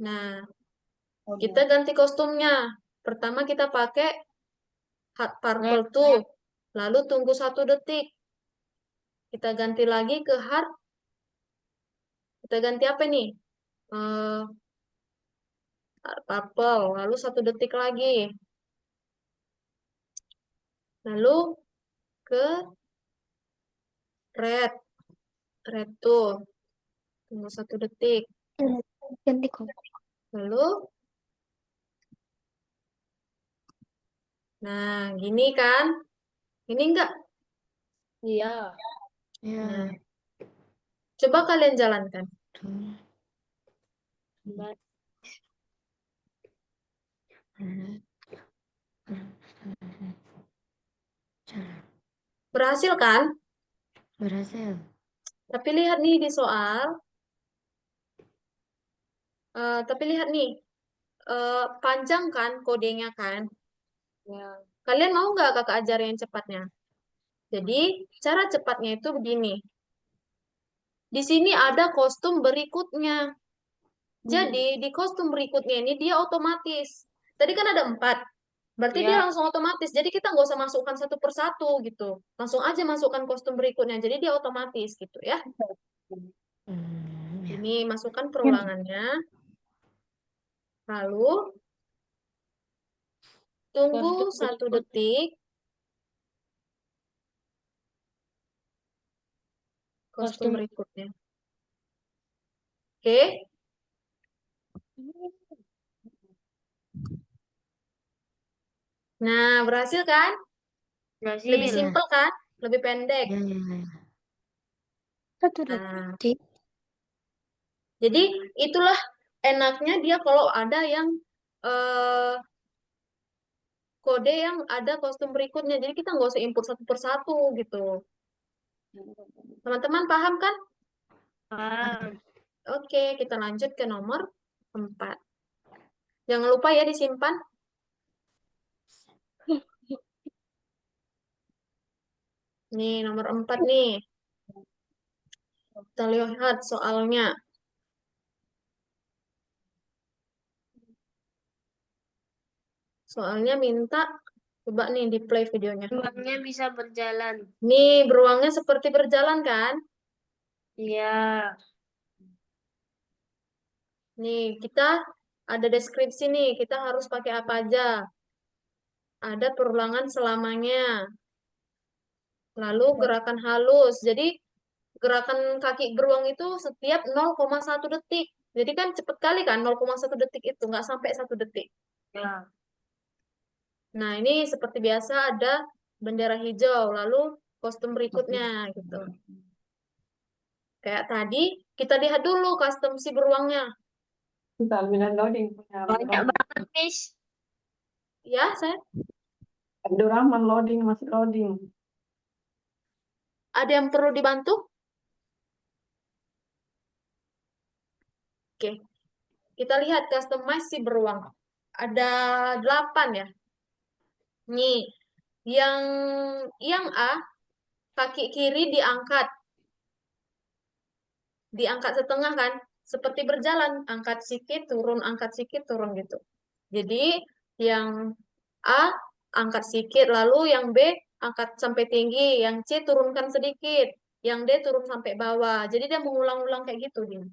Nah, kita ganti kostumnya. Pertama kita pakai heart purple tuh. Lalu tunggu 1 detik. Kita ganti lagi ke heart. Kita ganti apa nih? Heart purple. Lalu 1 detik lagi. Lalu ke red. Red tuh. Tunggu 1 detik. Ganti kok. Lalu, nah gini kan? Ini enggak? Iya. Ya. Nah, coba kalian jalankan. Berhasil kan? Berhasil. Tapi lihat nih di soal. Tapi lihat nih. Panjang kan kodenya kan? Ya. Kalian mau nggak kakak ajarin yang cepatnya? Jadi, cara cepatnya itu begini. Di sini ada kostum berikutnya. Jadi, di kostum berikutnya ini dia otomatis. Tadi kan ada 4. Berarti dia Ya. langsung otomatis. Jadi kita nggak usah masukkan 1 persatu gitu. Langsung aja masukkan kostum berikutnya. Jadi dia otomatis gitu ya. Ya. Ini masukkan perulangannya. Lalu Tunggu Kostum 1 berikut. detik. Kostum Kostum. berikutnya. Oke. Nah, berhasil kan? Lebih Berhasil. simpel kan? Lebih pendek. Ya, ya, ya. 1 Nah, detik. jadi itulah enaknya dia kalau ada yang kode yang ada kostum berikutnya. Jadi kita nggak usah input satu persatu gitu. Teman-teman paham kan? Paham. Oke, kita lanjut ke nomor 4. Jangan lupa ya disimpan. Nih, nomor 4 nih. Kita lihat soalnya. Soalnya minta, coba nih di play videonya. Ruangnya bisa berjalan. Nih, beruangnya seperti berjalan kan? Iya. Nih, kita ada deskripsi nih. Kita harus pakai apa aja. Ada perulangan selamanya. Lalu gerakan halus. Jadi gerakan kaki beruang itu setiap 0,1 detik. Jadi kan cepet kali kan 0,1 detik itu. Nggak sampai 1 detik. Ya. Nah, ini seperti biasa ada bendera hijau. Lalu kostum berikutnya gitu. Kayak tadi, kita lihat dulu custom si beruangnya. Terminal loading punya Banyak banget, Miss. Ya, saya Abdurrahman loading masih loading. ada yang perlu dibantu? Oke, kita lihat customize si beruang. Ada 8 ya. Nih, yang A, kaki kiri diangkat setengah kan? Seperti berjalan, angkat sedikit, turun gitu. Jadi, yang A angkat sedikit, lalu yang B angkat sampai tinggi, yang C turunkan sedikit, yang D turun sampai bawah. Jadi dia mengulang-ulang kayak gitu dia.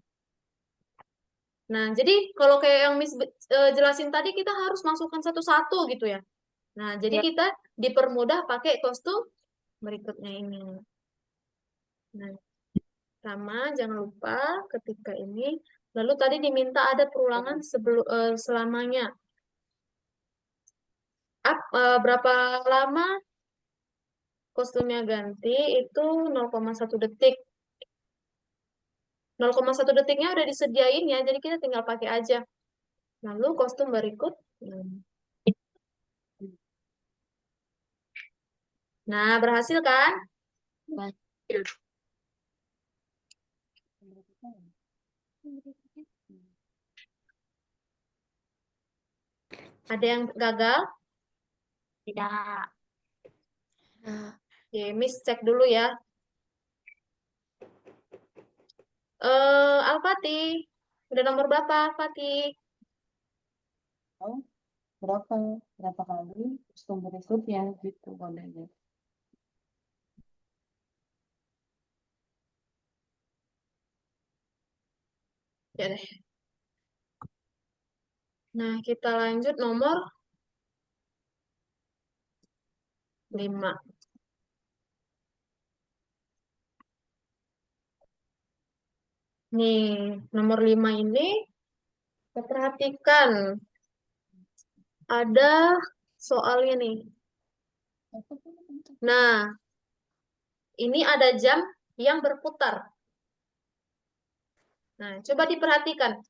Nah, jadi kalau kayak yang Miss jelasin tadi kita harus masukkan satu-satu gitu ya. Nah, jadi Ya. kita dipermudah pakai kostum berikutnya ini. Nah, sama jangan lupa ketika ini. Lalu tadi diminta ada perulangan selamanya. Berapa lama kostumnya ganti itu 0,1 detik. 0,1 detiknya udah disediain ya, jadi kita tinggal pakai aja. Lalu kostum berikut. Nah, berhasil kan? Berhasil. Ada yang gagal? Tidak. Nah, Oke, Miss cek dulu ya. Alfati, udah nomor berapa, Alfati? Berapa kali kostum berikutnya gitu kodenya. Ya deh. Nah, kita lanjut nomor 5. Nih, nomor 5 ini kita perhatikan. Ada soalnya nih. Nah, ini ada jam yang berputar. Nah, coba diperhatikan.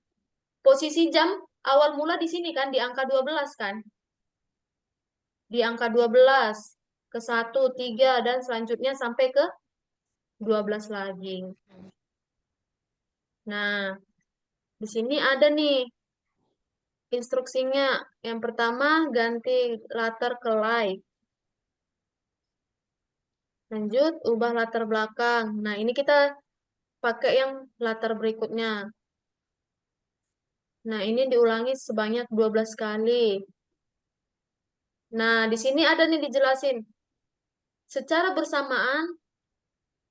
Posisi jam awal mula di sini kan, di angka 12 kan? Di angka 12, ke 1, 3, dan selanjutnya sampai ke 12 lagi. Nah, di sini ada nih instruksinya. Yang pertama, ganti latar ke light. Lanjut, ubah latar belakang. Nah, ini kita pakai yang latar berikutnya. Nah, ini diulangi sebanyak 12 kali. Nah, di sini ada nih dijelasin. Secara bersamaan,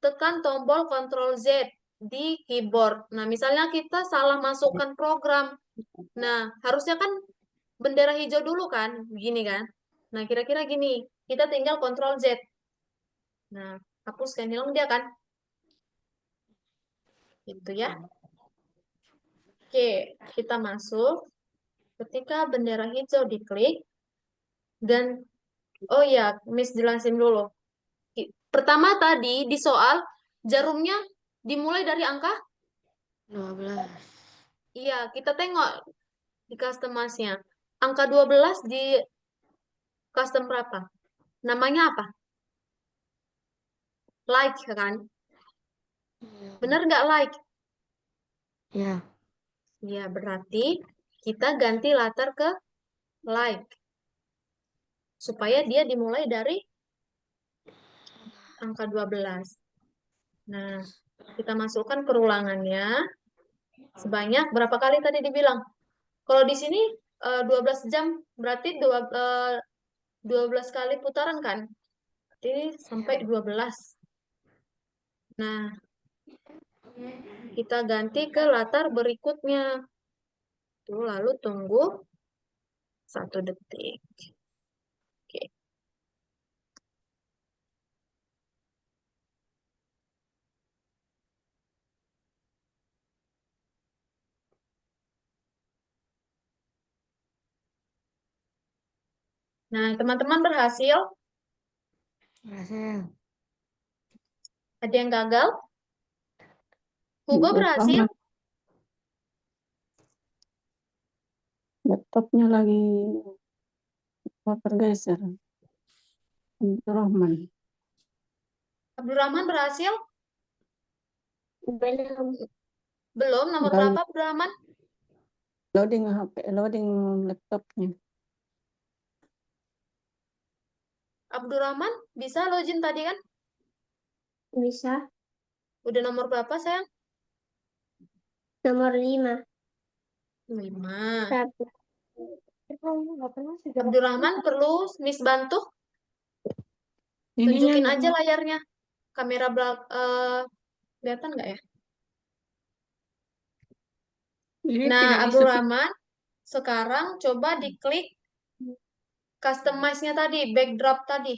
tekan tombol Ctrl Z di keyboard. Nah, misalnya kita salah masukkan program. Nah, harusnya kan bendera hijau dulu kan, begini kan. Nah, kira-kira gini, kita tinggal Ctrl Z. Nah, hapuskan hilang dia kan? Gitu ya. Oke, kita masuk. Ketika bendera hijau diklik, dan oh ya, Miss jelasin dulu. Pertama tadi di soal, jarumnya dimulai dari angka? 12. Iya, kita tengok di customize-nya. Angka 12 di custom berapa? Namanya apa? Like kan? Bener nggak like? Ya. Ya, berarti kita ganti latar ke like. Supaya dia dimulai dari angka 12. Nah, kita masukkan perulangannya. Sebanyak berapa kali tadi dibilang? Kalau di sini 12 jam, berarti 12 kali putaran kan? Jadi sampai 12. Nah, kita ganti ke latar berikutnya. Tuh, lalu tunggu 1 detik. Oke. Nah, teman-teman berhasil? Berhasil. Ada yang gagal? Hugo Ribet berhasil? banget. Laptopnya lagi tergeser. Abdurrahman. Abdurrahman berhasil? Belum. Belum, nomor Enggak, berapa Abdurrahman? loading HP, loading laptopnya. Abdurrahman bisa login tadi kan? Bisa. Udah nomor berapa sayang? Nomor 5. 5. Satu. Abdurrahman perlu Miss bantu? Ininya Tunjukin enggak aja mau. layarnya. Kamera kelihatan nggak ya? Ini Nah, tidak bisa Abdurrahman, sekarang coba diklik customize-nya tadi, backdrop tadi.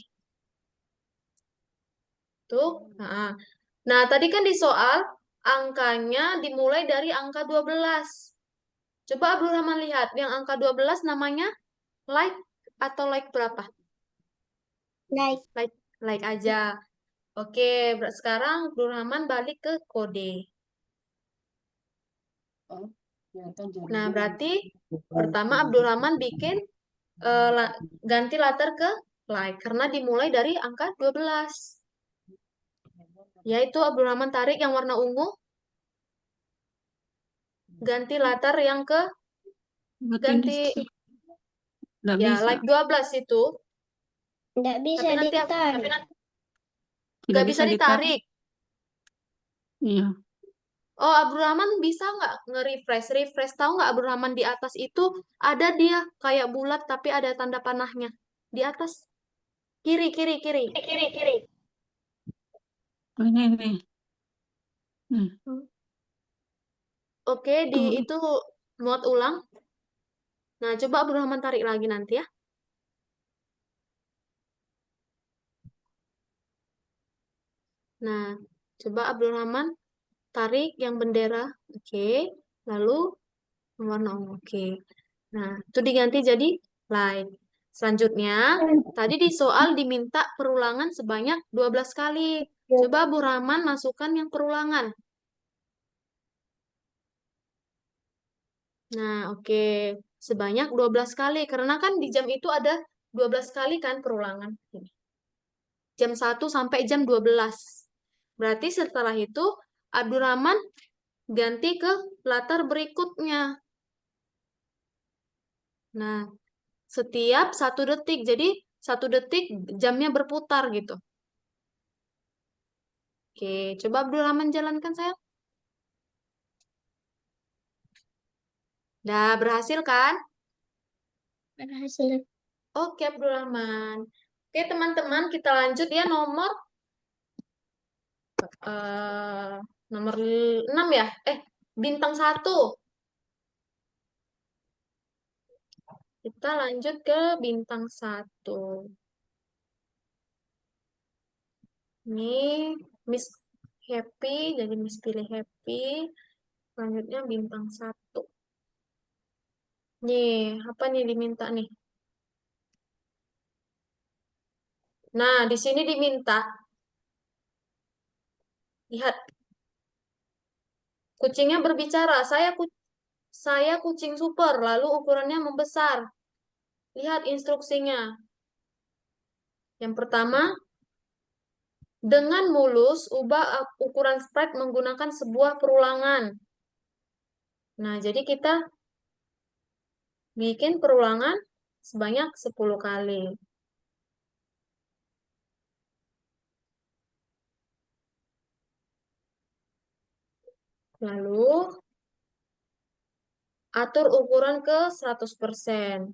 Tuh. Nah, tadi kan di soal, angkanya dimulai dari angka 12. Coba Abdurrahman lihat, yang angka 12 namanya like atau like berapa? Like. Like aja. Oke, sekarang Abdurrahman balik ke kode. Nah, berarti pertama Abdurrahman bikin ganti latar ke like karena dimulai dari angka 12. Yaitu Abdurrahman tarik yang warna ungu, ganti latar yang ke ganti Enggak ya bisa. like 12 itu. Nggak bisa Tapi nanti ditarik. Tidak nggak bisa bisa ditarik. ditarik. Iya. Oh, Abdurrahman bisa nggak nge-refresh? Refresh tahu nggak Abdurrahman di atas itu ada dia kayak bulat tapi ada tanda panahnya. Di atas. Kiri, kiri, kiri. Oh, ini. Oke, di Oh, itu muat ulang. Nah, coba Abdurrahman tarik lagi nanti ya. Nah, coba Abdurrahman tarik yang bendera. Oke. Lalu warna ungu. Oke. Nah, itu diganti jadi like. Selanjutnya, tadi di soal diminta perulangan sebanyak 12 kali. Coba Bu Rahman masukkan yang perulangan. Nah, oke. Sebanyak 12 kali. Karena kan di jam itu ada 12 kali kan perulangan. Jam 1 sampai jam 12. Berarti setelah itu, Abdurrahman ganti ke latar berikutnya. Nah, setiap 1 detik. Jadi 1 detik jamnya berputar gitu. Oke, coba Abdurrahman jalankan saya. Nah, berhasil kan? Berhasil. Oke, Abdurrahman. Oke, teman-teman, kita lanjut ya eh, nomor 6 ya. Bintang 1. Kita lanjut ke bintang 1. Ini Miss Happy, jadi Miss pilih Happy. Selanjutnya bintang 1. Nih, apa nih diminta nih? Nah, di sini diminta, lihat, kucingnya berbicara, saya kucing super, lalu ukurannya membesar. Lihat instruksinya. Yang pertama, dengan mulus, ubah ukuran sprite menggunakan sebuah perulangan. Nah, jadi kita bikin perulangan sebanyak 10 kali. Lalu, atur ukuran ke 100%.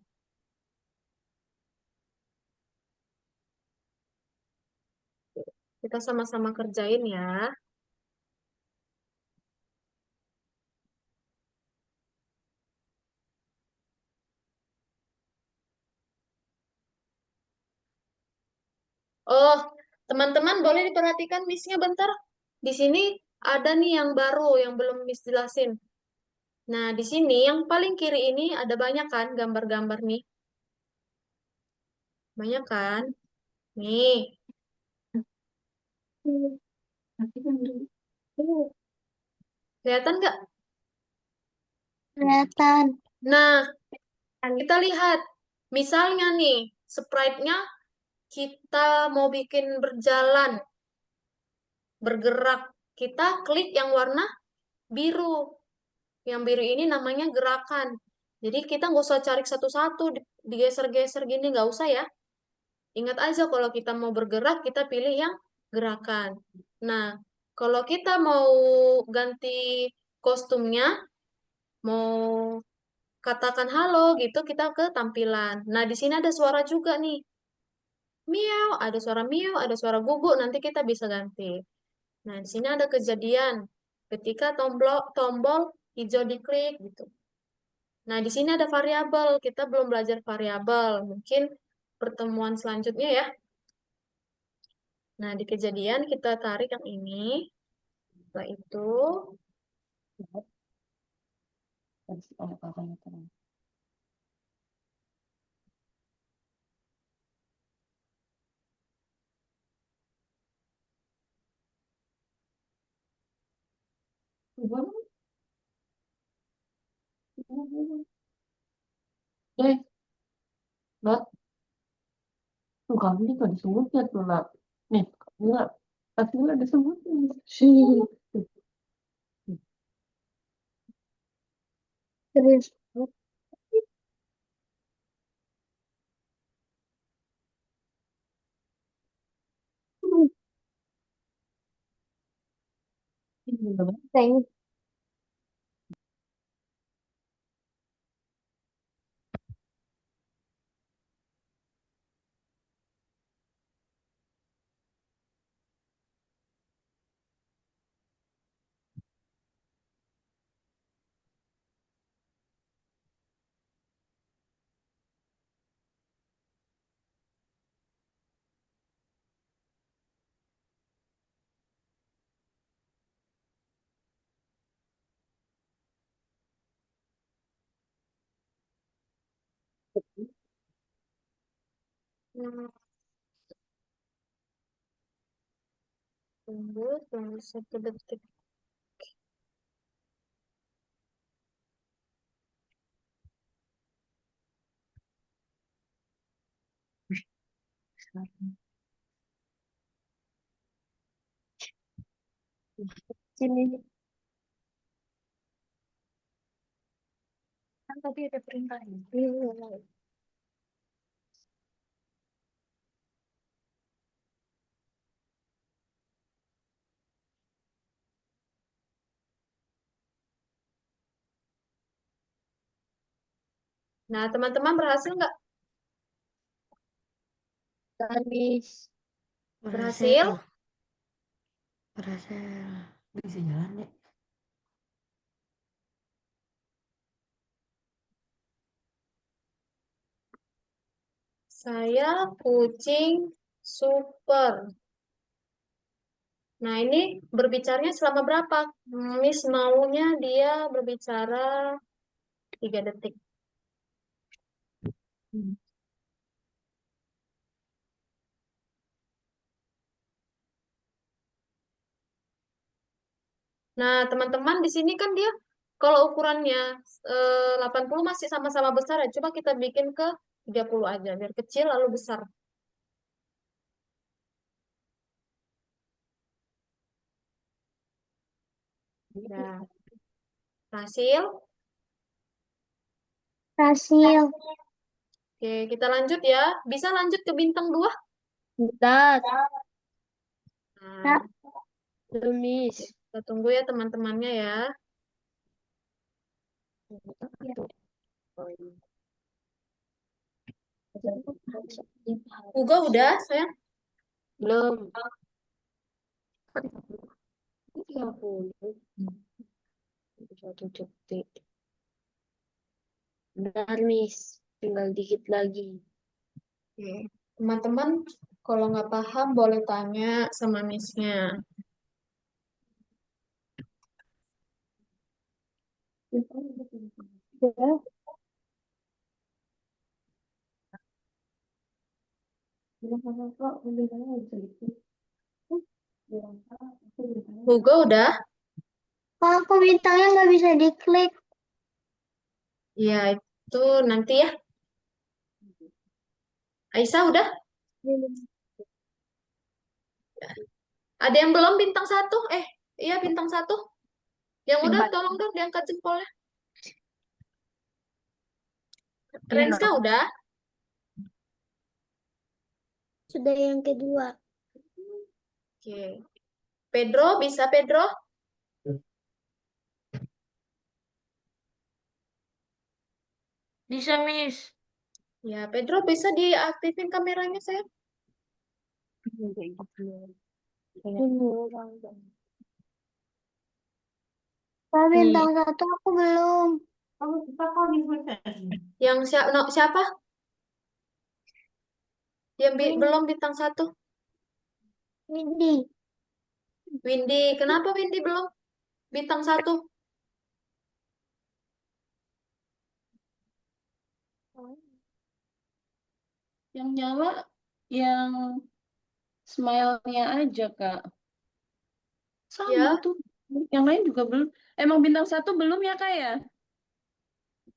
Kita sama-sama kerjain ya. Oh, teman-teman boleh diperhatikan Miss-nya bentar. Di sini ada nih yang baru, yang belum Miss jelasin. Nah, di sini yang paling kiri ini ada banyak kan gambar-gambar nih. Banyak kan? Nih, kelihatan nggak? Kelihatan. Nah, kita lihat. Misalnya nih, sprite-nya kita mau bikin berjalan, bergerak. Kita klik yang warna biru. Yang biru ini namanya gerakan. Jadi kita nggak usah cari satu-satu, digeser-geser gini, nggak usah ya. Ingat aja kalau kita mau bergerak, kita pilih yang gerakan. Nah, kalau kita mau ganti kostumnya, mau katakan halo gitu, kita ke tampilan. Nah, di sini ada suara juga nih. Miau, ada suara miau, ada suara guguk, nanti kita bisa ganti. Nah, di sini ada kejadian ketika tombol hijau diklik gitu. Nah, di sini ada variabel. Kita belum belajar variabel. Mungkin pertemuan selanjutnya ya. Nah, di kejadian kita tarik yang ini. Setelah itu, Eh, Mbak, tuh kamu ini gak disebutnya tuh, lah. Nih, enggak. Hasilnya disebutnya. Terus. Thank hmm, tunggu 1 detik. Sini. Kan tadi ada perintahnya. Nah, teman-teman berhasil nggak? Habis. Berhasil? Berhasil. Bisa jalan ya? Saya kucing super. Nah, ini berbicaranya selama berapa? Miss maunya dia berbicara 3 detik. Nah, teman-teman di sini kan dia kalau ukurannya 80 masih sama-sama besar ya. Coba kita bikin ke 30 aja biar kecil lalu besar. Nah, hasil. Hasil. Oke, kita lanjut ya. Bisa lanjut ke bintang 2? Bentar. Nah, Miss. kita tunggu ya teman-temannya ya. Hugo udah, sayang? Belum. 30. 1 detik. Benar, Miss. Tinggal dikit lagi. Oke. Teman-teman, kalau nggak paham boleh tanya sama Miss-nya. Hugo udah? Kok aku bintangnya nggak bisa diklik? Ya, itu nanti ya. Aisyah udah? Ada yang belum bintang 1? Iya bintang 1. Yang udah tolong dong diangkat jempolnya. Renska udah? Sudah yang kedua. Oke. Pedro, bisa Pedro? Bisa, Miss. Ya, Pedro bisa diaktifin kameranya, sayang? Pak, Nih, bintang 1 aku belum. yang siapa? Yang belum bintang 1? Windy. Windy. Kenapa Windy belum bintang 1? Yang nyala yang smile-nya aja, Kak. Sama Ya, tuh. Yang lain juga belum. Emang bintang 1 belum ya, Kak ya?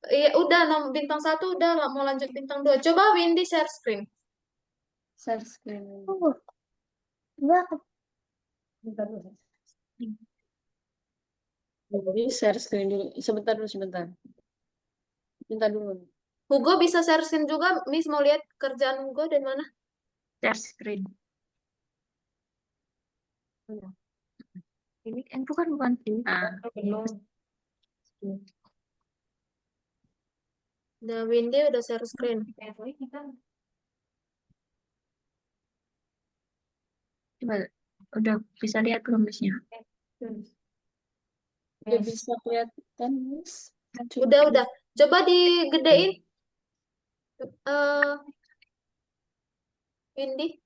iya udah bintang 1 udah mau lanjut bintang 2. Coba Windy share screen. Share screen. Tunggu. Enggak. Bentar dulu. Jadi share screen dulu. Sebentar dulu, sebentar. Bentar dulu. Hugo bisa share screen juga. Miss mau lihat kerjaan Hugo dari mana? Share screen. Ini kan bukan ini. Udah Windy udah share screen. Coba, udah bisa lihat belum, Miss-nya? Udah bisa kelihatan, Miss? Coba. Udah. Coba digedein. eh Windy.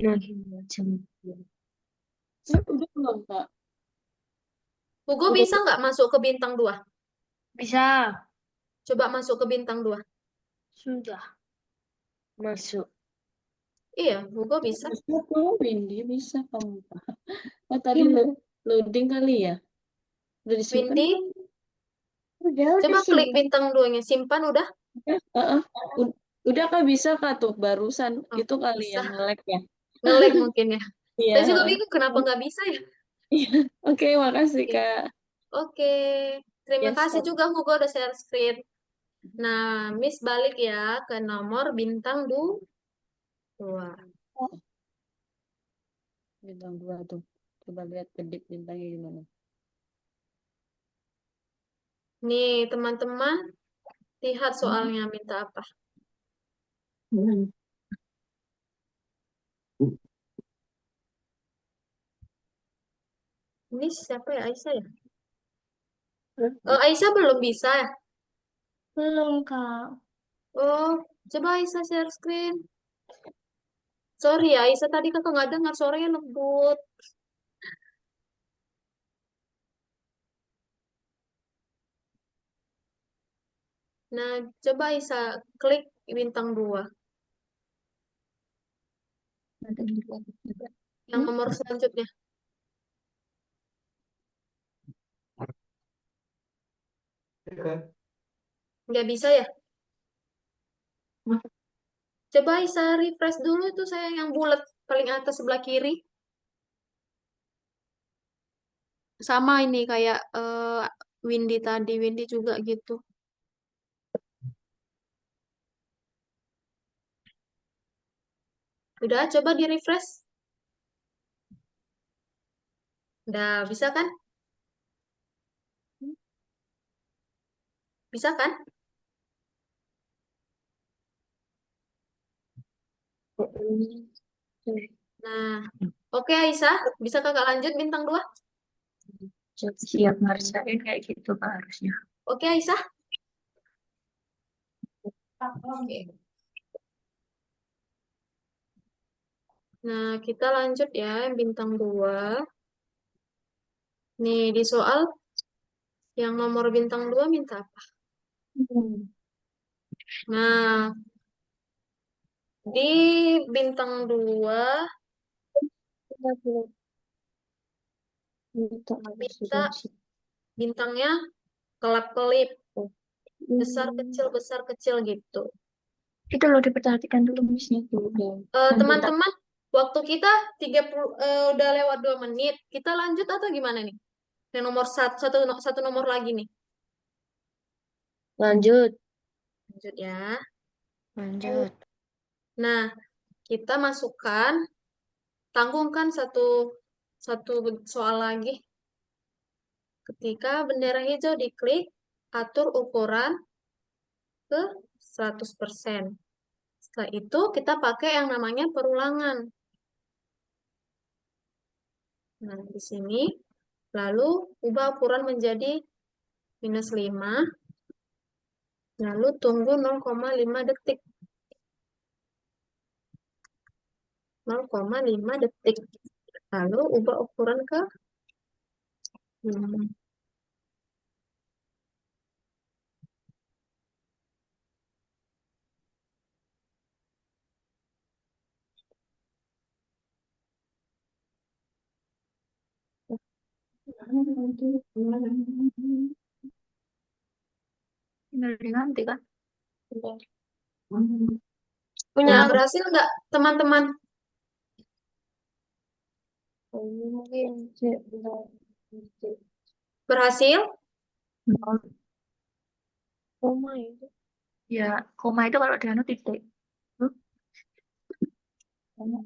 Lagi jam. Udah belum, Kak? Hugo Udah bisa nggak masuk ke bintang 2? Bisa. Coba masuk ke bintang 2. Sudah masuk. Iya, Hugo bisa. bisa tuh, Windy bisa kamu. Oh, tadi loading kali ya? Udah disimpan Windy, belum? Udah coba sih. klik bintang 2-nya. Simpan udah? Heeh. Udah Kak, bisa Kak tuh barusan Oh, itu kali bisa. yang nge-lag ya. Nge-lag mungkin ya. Iya. Saya juga bingung kenapa nggak bisa ya. Iya. Oke, makasih Oke. Kak. Oke. Terima Yes, kasih stop. juga Hugo udah share screen. Nah, Miss balik ya ke nomor bintang 2. Bintang 2 tuh. Coba lihat kedip bintangnya gimana. Nih, teman-teman, lihat soalnya minta apa. Ini siapa ya? Aisyah ya? Aisyah belum bisa ya? Belum, Kak. Oh, coba Aisyah share screen. Sorry ya, Aisyah tadi kakak nggak dengar suaranya lembut. Nah, coba Aisyah klik bintang 2. Yang nomor selanjutnya. Nggak bisa ya? Coba Aisyah refresh dulu tuh saya yang bulat paling atas sebelah kiri. Sama ini kayak Windy tadi, Windy juga gitu. Udah, coba di refresh. Udah, bisa kan? Bisa kan? Nah, oke Aisyah, bisa kakak lanjut bintang 2? Siap ngerjain kayak gitu Kak harusnya. Oke Aisyah? Oke. Nah, kita lanjut ya, yang bintang 2. Nih, di soal yang nomor bintang 2 minta apa? Nah, di bintang 2 minta bintangnya kelap-kelip, besar kecil gitu. Itu loh diperhatikan dulu Miss-nya dulu. Teman-teman, waktu kita 30 udah lewat 2 menit. Kita lanjut atau gimana nih? Yang nomor satu nomor lagi nih. Lanjut. Lanjut ya. Lanjut. Nah, kita masukkan, tanggungkan satu soal lagi. Ketika bendera hijau diklik, atur ukuran ke 100%. Setelah itu kita pakai yang namanya perulangan. Nah, di sini lalu ubah ukuran menjadi -5, lalu tunggu 0,5 detik. 0,5 detik. Lalu ubah ukuran ke 5. Tinggal diganti kan? Punya berhasil nggak teman-teman? Ini mungkin Berhasil? koma itu. Ya, koma itu kalau dianu titik. Koma.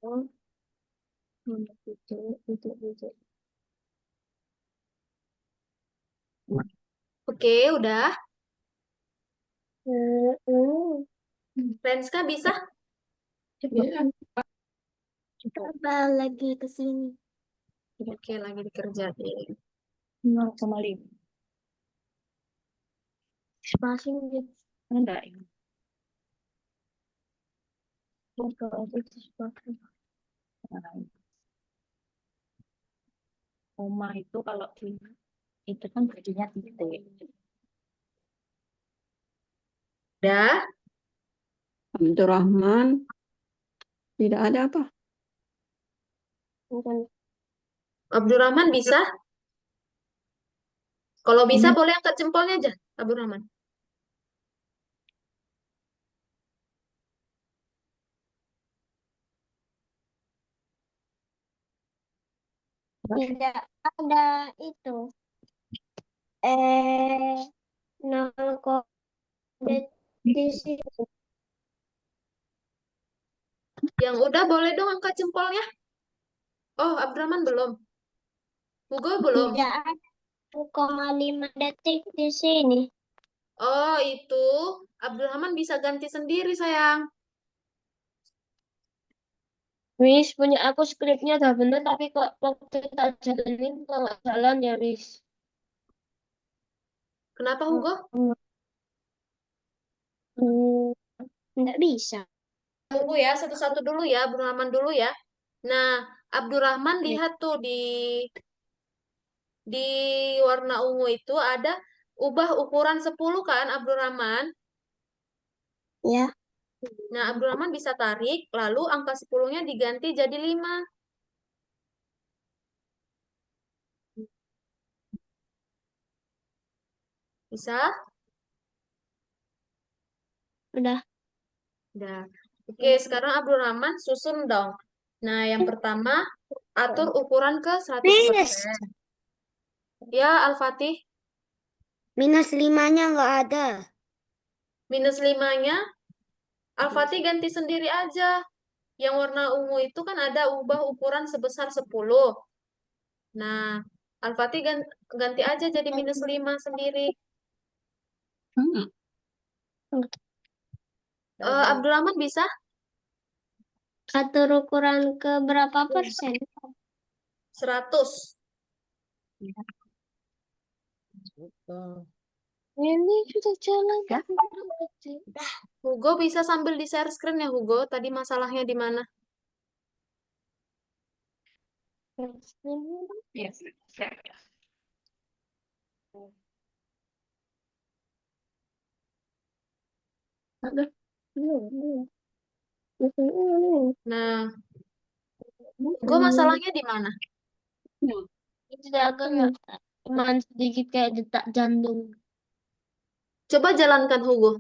Oh, titik. Oke, udah. Renska bisa? Coba lagi ke sini. Oke, lagi dikerjain. 0,5. Spasi gitu. Enggak ini. Itu spasi. Koma itu kalau di itu kan jadinya titik. Udah. Abdurrahman. Tidak ada apa? Abdurrahman bisa? Kalau bisa boleh angkat jempolnya aja, Abdurrahman. Tidak ada itu. 0, di situ. Yang udah boleh dong angkat jempolnya. Oh, Abdurrahman belum. Hugo belum. Tidak ada 0,5 detik di sini. Oh, itu Abdurrahman bisa ganti sendiri, sayang. Wis, punya aku skripnya udah bener, tapi kok waktu tak jalanin kok nggak jalan ya, Wis. Kenapa Hugo? Hmm, nggak bisa. Tunggu ya, satu-satu dulu ya, Abdurrahman dulu ya. Nah, Abdurrahman lihat tuh di warna ungu itu ada ubah ukuran 10 kan, Abdurrahman? Ya. Nah, Abdurrahman bisa tarik, lalu angka 10-nya diganti jadi 5. Bisa? Udah. Udah. Oke, sekarang Abdurrahman susun dong. Nah, yang pertama, atur ukuran ke 100%. Ya, Al-Fatih, Minus 5-nya nggak ada. minus 5-nya, Al-Fatih ganti sendiri aja. Yang warna ungu itu kan ada ubah ukuran sebesar 10. Nah, Al-Fatih ganti aja jadi minus 5 sendiri. Abdurrahman bisa? Atur ukuran ke berapa persen? 100. Ini sudah jalan. Hugo bisa sambil di share screen ya, Hugo. Tadi masalahnya di mana? Yes. Nah, Hugo masalahnya di mana? Itu agak cuman sedikit kayak detak jantung. Coba jalankan, Hugo.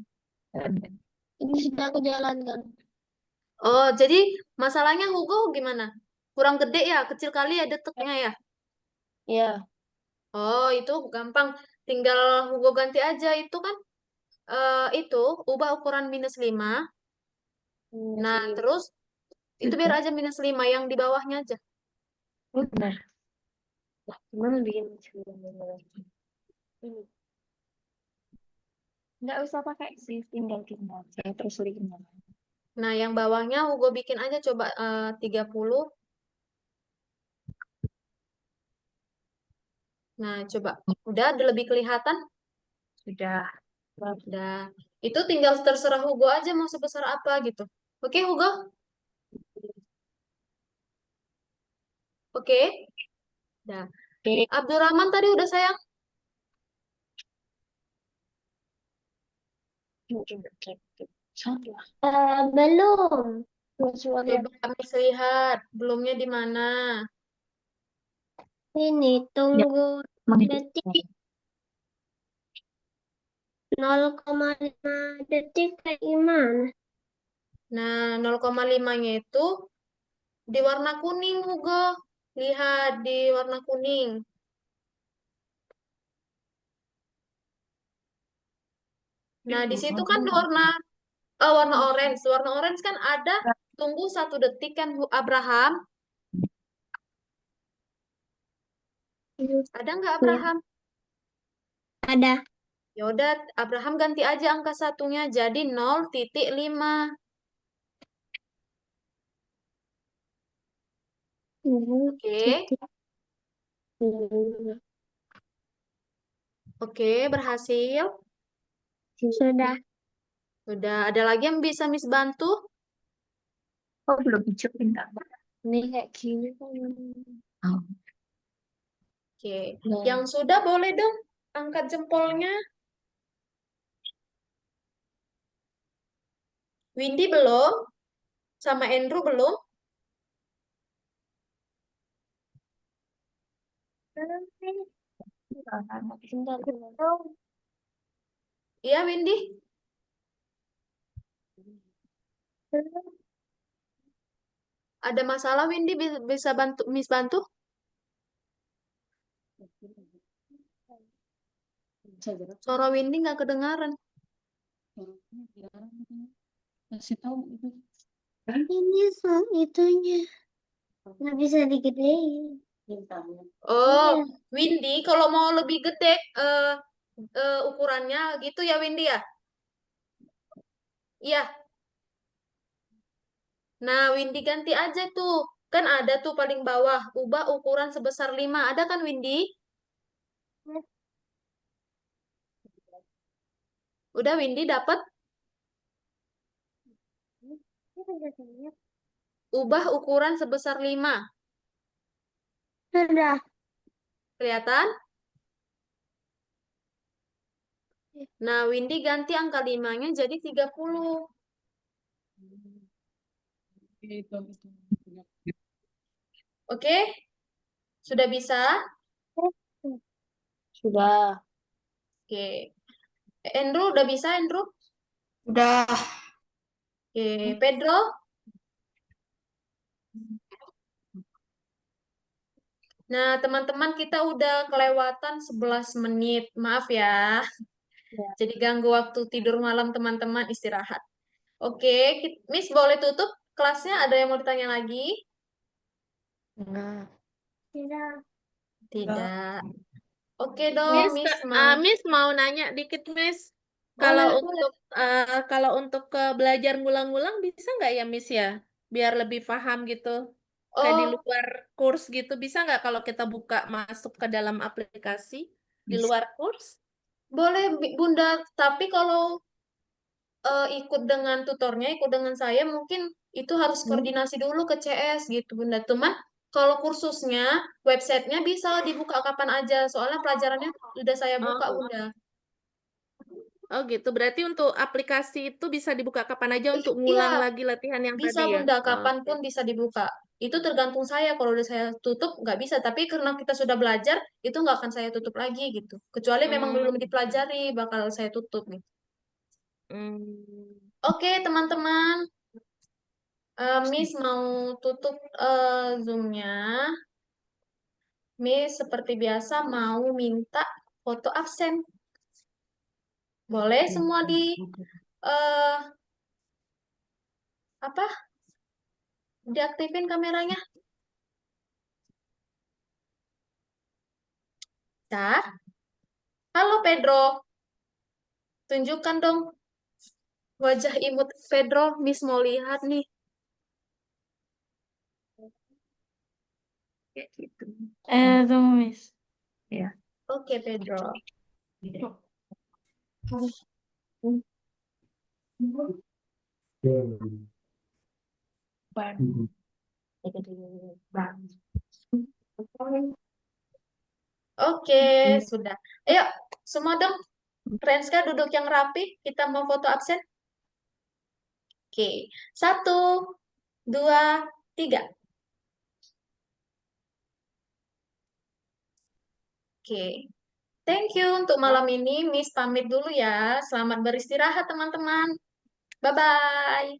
Ini sudah aku jalankan. Oh, jadi masalahnya Hugo gimana? Kurang gede ya? Kecil kali ya deteknya ya? Ya. Oh, itu gampang. Tinggal Hugo ganti aja. Itu kan, itu, ubah ukuran minus 5. Nah, terus, itu biar aja minus 5. Yang di bawahnya aja. Benar. Gimana bikin ini? Nggak usah pakai sih, tinggal saya terus linknya. Nah, yang bawahnya Hugo bikin aja coba 30. Nah, coba. Udah, ada lebih kelihatan? Sudah. Udah. Itu tinggal terserah Hugo aja mau sebesar apa gitu. Oke, Hugo? Oke? Nah, Oke. Abdurrahman tadi udah sayang? Belum. Suara Coba kami lihat. Belumnya di mana? ini tunggu detik 0,5 detik kayak gimana? Nah, 0,5-nya itu di warna kuning, Hugo. Lihat di warna kuning. Nah, di situ kan warna orange. Warna orange kan ada tunggu 1 detik kan, Abraham. Ada nggak Ya, Abraham? ada. Ya udah, Abraham ganti aja angka satunya jadi 0,5. Oke. Oke, berhasil. Sudah. Udah, ada lagi yang bisa Miss bantu? Oh, belum hijau minta. Ini kayak gini kan. Oke, Nah, yang sudah boleh dong angkat jempolnya. Windy belum? Sama Andrew belum? bentar. Iya, Windy? Ada masalah, Windy bisa bantu Miss bantu? Suara Windy nggak kedengaran. Kasih tahu itu. Ini itunya. Nggak bisa digedein. Oh, Iya. Windy, kalau mau lebih gede ukurannya gitu ya, Windy ya? Iya. Nah, Windy ganti aja tuh. Kan ada tuh paling bawah. Ubah ukuran sebesar 5. Ada kan, Windy? Udah, Windy dapat? Ubah ukuran sebesar 5. Sudah. Kelihatan? Nah, Windy ganti angka 5-nya jadi 30. Oke? Sudah bisa? Sudah. Oke. Andrew, udah bisa, Andrew? Udah. Oke, Pedro? Nah, teman-teman kita udah kelewatan 11 menit. Maaf ya. Ya. Jadi ganggu waktu tidur malam teman-teman istirahat. Oke, Miss boleh tutup kelasnya? Ada yang mau ditanya lagi? Enggak. Tidak. Oke dong, Miss Miss mau nanya dikit, Miss. Boleh, boleh. Kalau untuk belajar ngulang-ngulang bisa nggak ya, Miss ya? Biar lebih paham gitu. Kayak di Oh, luar kurs gitu, bisa nggak kalau kita buka masuk ke dalam aplikasi di luar kurs? boleh Bunda, tapi kalau ikut dengan tutornya, ikut dengan saya, mungkin itu harus koordinasi dulu ke CS gitu, Bunda. Cuman kalau kursusnya, websitenya bisa dibuka kapan aja, soalnya pelajarannya sudah saya buka, Oh, Bunda. oh gitu. Berarti untuk aplikasi itu bisa dibuka kapan aja untuk ngulang Iya, lagi latihan yang bisa tadi ya? Bunda, Oke. kapanpun bisa dibuka. Itu tergantung saya, kalau udah saya tutup nggak bisa, tapi karena kita sudah belajar, itu nggak akan saya tutup lagi gitu. Kecuali memang belum Hmm. dipelajari, bakal saya tutup gitu. Hmm. Oke, teman-teman. Miss mau tutup Zoom-nya. Miss seperti biasa mau minta foto absen. Boleh semua di eh apa? Diaktifin kameranya? Dah. Halo Pedro, tunjukkan dong wajah imut Pedro. Miss mau lihat nih. Kayak gitu. Tunggu, Miss. Ya. Oke, Pedro. Oke, sudah. Ayo, semua dong. Renska duduk yang rapi. Kita mau foto absen. Oke, 1, 2, 3. Oke, thank you untuk malam ini. Miss pamit dulu ya. Selamat beristirahat, teman-teman. Bye-bye.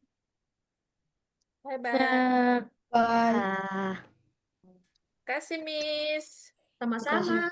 Bye-bye. Bye. Kasih, Miss. Sama-sama.